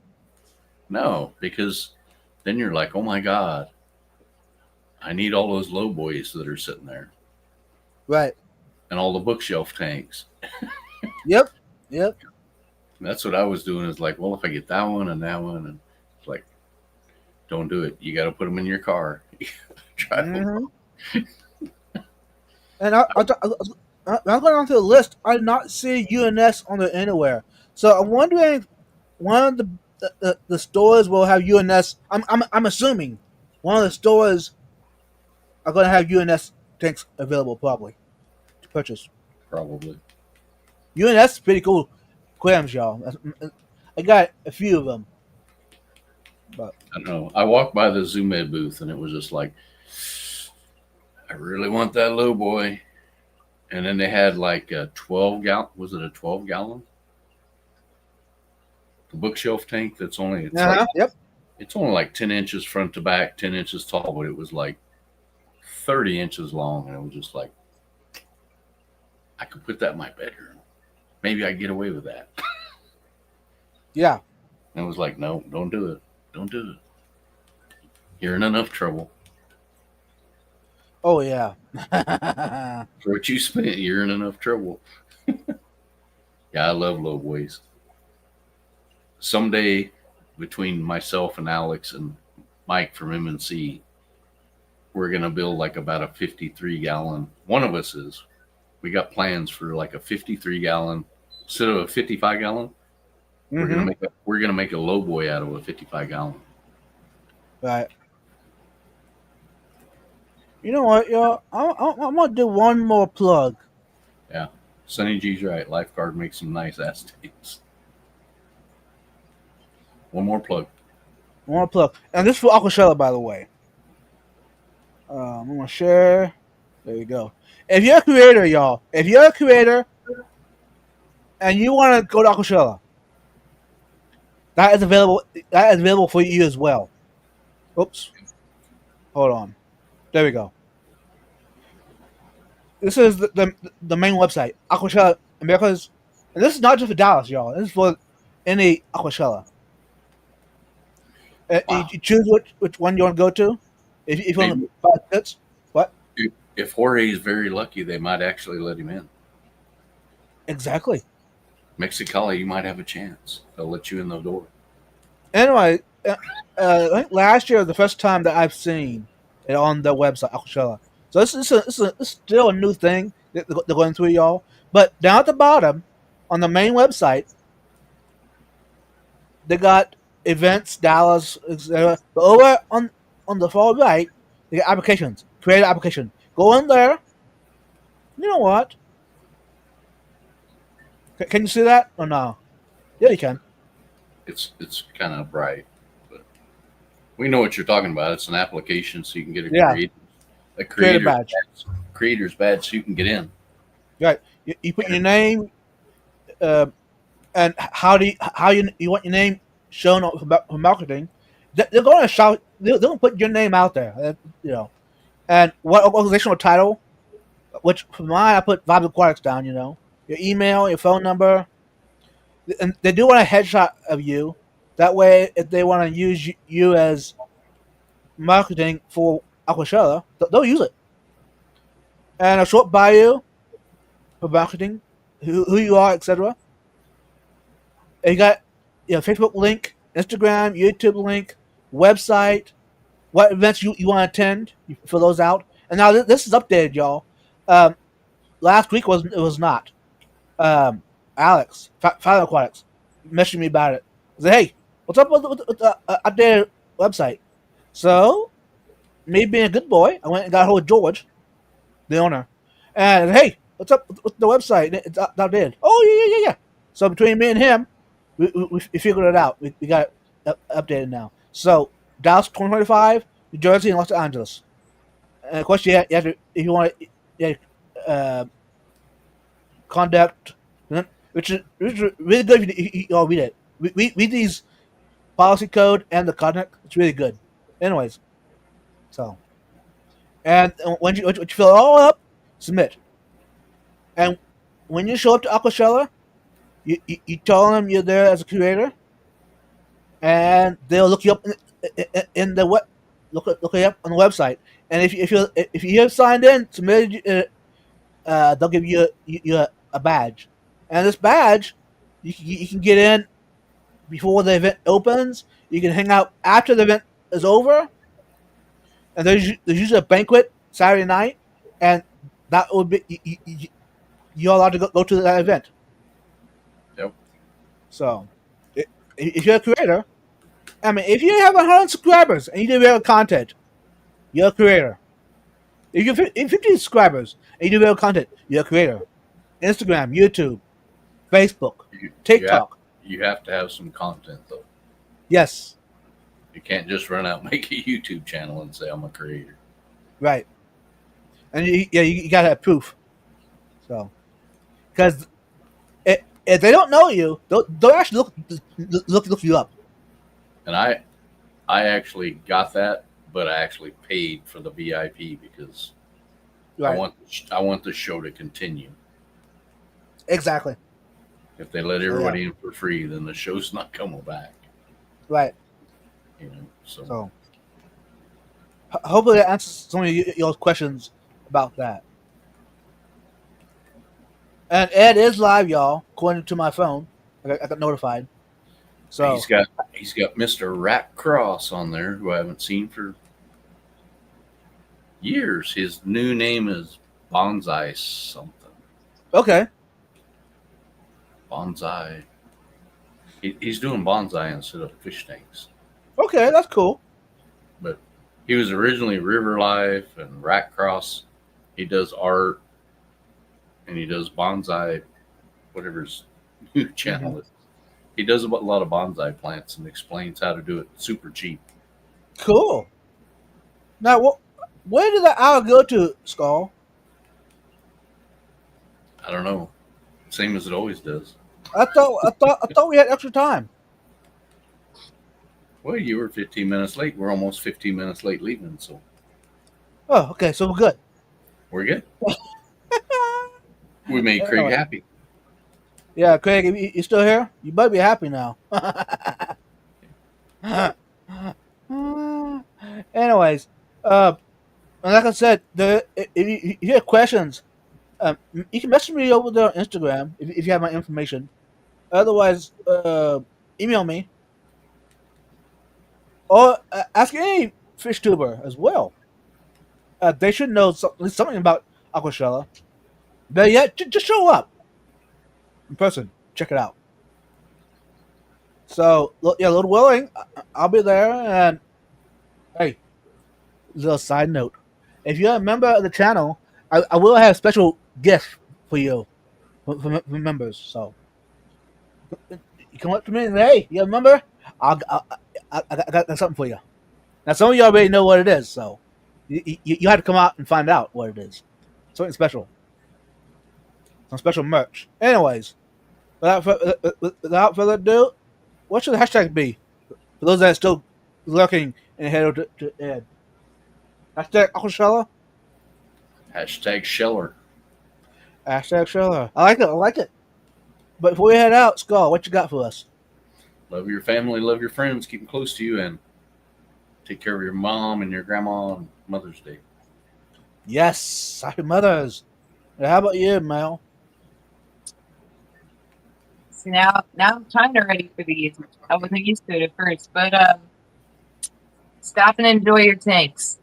Speaker 2: No, because then you're like, oh my God, I need all those low boys that are sitting there
Speaker 1: Right.
Speaker 2: and all the bookshelf tanks.
Speaker 1: Yep.
Speaker 2: And that's what I was doing is like, well, if I get that one and it's like, don't do it. You got to put them in your car. Drive them.
Speaker 1: Mm-hmm. And I'm going on to the list. I did not see UNS on there anywhere. So I'm wondering, one of the stores will have UNS. I'm assuming one of the stores are going to have UNS tanks available probably to purchase.
Speaker 2: Probably.
Speaker 1: UNS is pretty cool clams, y'all. I got a few of them, but
Speaker 2: I don't know. I walked by the Zoom Ed booth and it was just like, I really want that low boy. And then they had like a 12 gallon. Was it a 12 gallon? The bookshelf tank that's only
Speaker 1: yep.
Speaker 2: it's only like 10 inches front to back, 10 inches tall, but it was like 30 inches long, and it was just like, I could put that in my bedroom. Maybe I get away with that.
Speaker 1: Yeah.
Speaker 2: And it was like, no, don't do it. Don't do it. You're in enough trouble.
Speaker 1: Oh yeah.
Speaker 2: For what you spent, you're in enough trouble. Yeah, I love low boys. Someday, between myself and Alex and Mike from MNC, we're going to build like about a 53-gallon. One of us is. We got plans for like a 53-gallon instead of a 55-gallon.
Speaker 1: Mm-hmm.
Speaker 2: We're gonna make a low boy out of a 55-gallon.
Speaker 1: Right. You know what, y'all? I'm gonna do one more plug.
Speaker 2: Yeah, Sonny G's right. Lifeguard makes some nice ass tanks. One more plug.
Speaker 1: One more plug, and this is for Aquashella, by the way. I'm gonna share. There you go. If you're a creator, y'all, if you're a creator and you want to go to Aquashella, that is available. That is available for you as well. Oops. Hold on. There we go. This is the main website, Aquashella America's, and this is not just for Dallas, y'all. This is for any Aquashella.
Speaker 2: Wow.
Speaker 1: You choose which one you want to go to. If you want to buy tickets, what?
Speaker 2: If Jorge is very lucky, they might actually let him in.
Speaker 1: Exactly.
Speaker 2: Mexicali, you might have a chance. They'll let you in the door.
Speaker 1: Anyway, I think last year was the first time that I've seen it on the website, Aquashella. So this is still a new thing that they're going through, y'all. But down at the bottom, on the main website, they got events, Dallas, etc. But over on the far right, they got applications. Create an application. Go in there. You know what? Can you see that or no? Yeah, you can.
Speaker 2: It's kind of bright, but we know what you're talking about. It's an application, so you can get a creator badge. Creator's badge, so you can get in.
Speaker 1: Right. You put your name, and how you want your name shown for marketing. They're going to shout. They're going to put your name out there. You know, and what organizational title. Which for mine, I put Vibes Aquatics down. You know, your email, your phone number. And they do want a headshot of you. That way, if they want to use you as marketing for Aquashella, they'll use it. And a short bio for marketing, who you are, etc. And you got Facebook link, Instagram, YouTube link, website, what events you want to attend. You fill those out. And now this is updated, y'all. Last week it was not. Alex, Final Aquatics, messaged me about it. I said, hey, what's up with the updated website? So, me being a good boy, I went and got a hold of George, the owner, and hey, what's up with the website? It's outdated. Oh, yeah. So, between me and him, we figured it out. We got it updated now. So, Dallas 2025, New Jersey, and Los Angeles. And of course, you have to, if you want to conduct, which is really good if you all read it. Read these policy code and the conduct. It's really good. Anyways, so and when you fill it all up, submit. And when you show up to Aquashella, you tell them you're there as a creator, and they'll look you up in the look you up on the website. And if you have signed in, submitted, they'll give you a badge. And this badge, you can get in before the event opens. You can hang out after the event is over. And there's usually a banquet Saturday night, and that would be you're allowed to go to that event.
Speaker 2: Yep.
Speaker 1: So, if you're a creator, I mean, if you have 100 subscribers and you do real content, you're a creator. If you have 50 subscribers and you do real content, you're a creator. Instagram, YouTube, Facebook, TikTok.
Speaker 2: You have to have some content though.
Speaker 1: Yes.
Speaker 2: You can't just run out and make a YouTube channel and say I'm a creator.
Speaker 1: Right. And you gotta have proof. So, because if they don't know you, they'll actually look you up.
Speaker 2: And I actually got that, but I actually paid for the VIP because
Speaker 1: Right.
Speaker 2: I want the show to continue.
Speaker 1: Exactly.
Speaker 2: If they let everybody in for free, then the show's not coming back.
Speaker 1: Right.
Speaker 2: You know, so
Speaker 1: So, hopefully that answers some of your questions about that. And Ed is live, y'all, according to my phone. I got notified. So
Speaker 2: he's got Mr. Rat Cross on there, who I haven't seen for years. His new name is Bonsai something.
Speaker 1: okay.
Speaker 2: Bonsai. He's doing bonsai instead of fish tanks.
Speaker 1: Okay, that's cool.
Speaker 2: But he was originally River Life and Rat Cross. He does art and he does bonsai, whatever his new channel is. He does a lot of bonsai plants and explains how to do it super cheap.
Speaker 1: Cool. Now, where did that hour go to, Skull?
Speaker 2: I don't know. Same as it always does.
Speaker 1: I thought we had extra time.
Speaker 2: Well, you were 15 minutes late. We're almost 15 minutes late leaving, so
Speaker 1: Oh, okay, so we're good.
Speaker 2: we're good. We made Craig happy.
Speaker 1: Yeah, Craig, you still here? You better be happy now. Anyways, like I said, if you have questions, you can message me over there on Instagram if you have my information. Otherwise, email me or ask any fish tuber as well. They should know something about Aquashella. But yeah, just show up in person. Check it out. So yeah, Lord willing, I'll be there. And hey, little side note: if you're a member of the channel, I will have a special gift for you for members. So you come up to me and say, "Hey, you're a member? I got something for you." Now some of you already know what it is, so you have to come out and find out what it is. Something special. Some special merch. Anyways, without further ado, what should the hashtag be? For those that are still lurking and head over to Ed. Hashtag Aquashella?
Speaker 2: Hashtag Sheller.
Speaker 1: Hashtag Sheller. I like it. But before we head out, Skull, what you got for us?
Speaker 2: Love your family, love your friends, keep them close to you, and take care of your mom and your grandma on Mother's Day.
Speaker 1: Yes, happy mothers. How about you, Mel?
Speaker 3: See, now I'm kind of ready for these. I wasn't used to it at first, but stop and enjoy your tanks.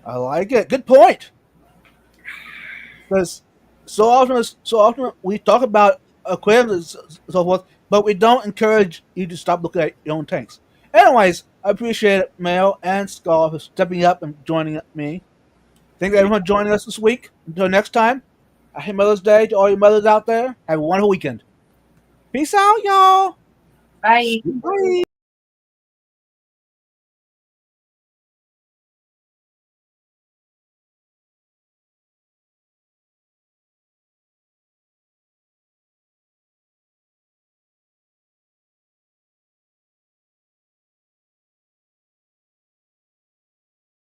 Speaker 1: I like it. Good point. Because so often we talk about aquariums and so forth, but we don't encourage you to stop looking at your own tanks. Anyways, I appreciate it, Mel and Skull, for stepping up and joining me. Thank everyone for joining us this week. Until next time, happy Mother's Day to all your mothers out there. Have a wonderful weekend. Peace out, y'all.
Speaker 3: Bye.
Speaker 1: Bye.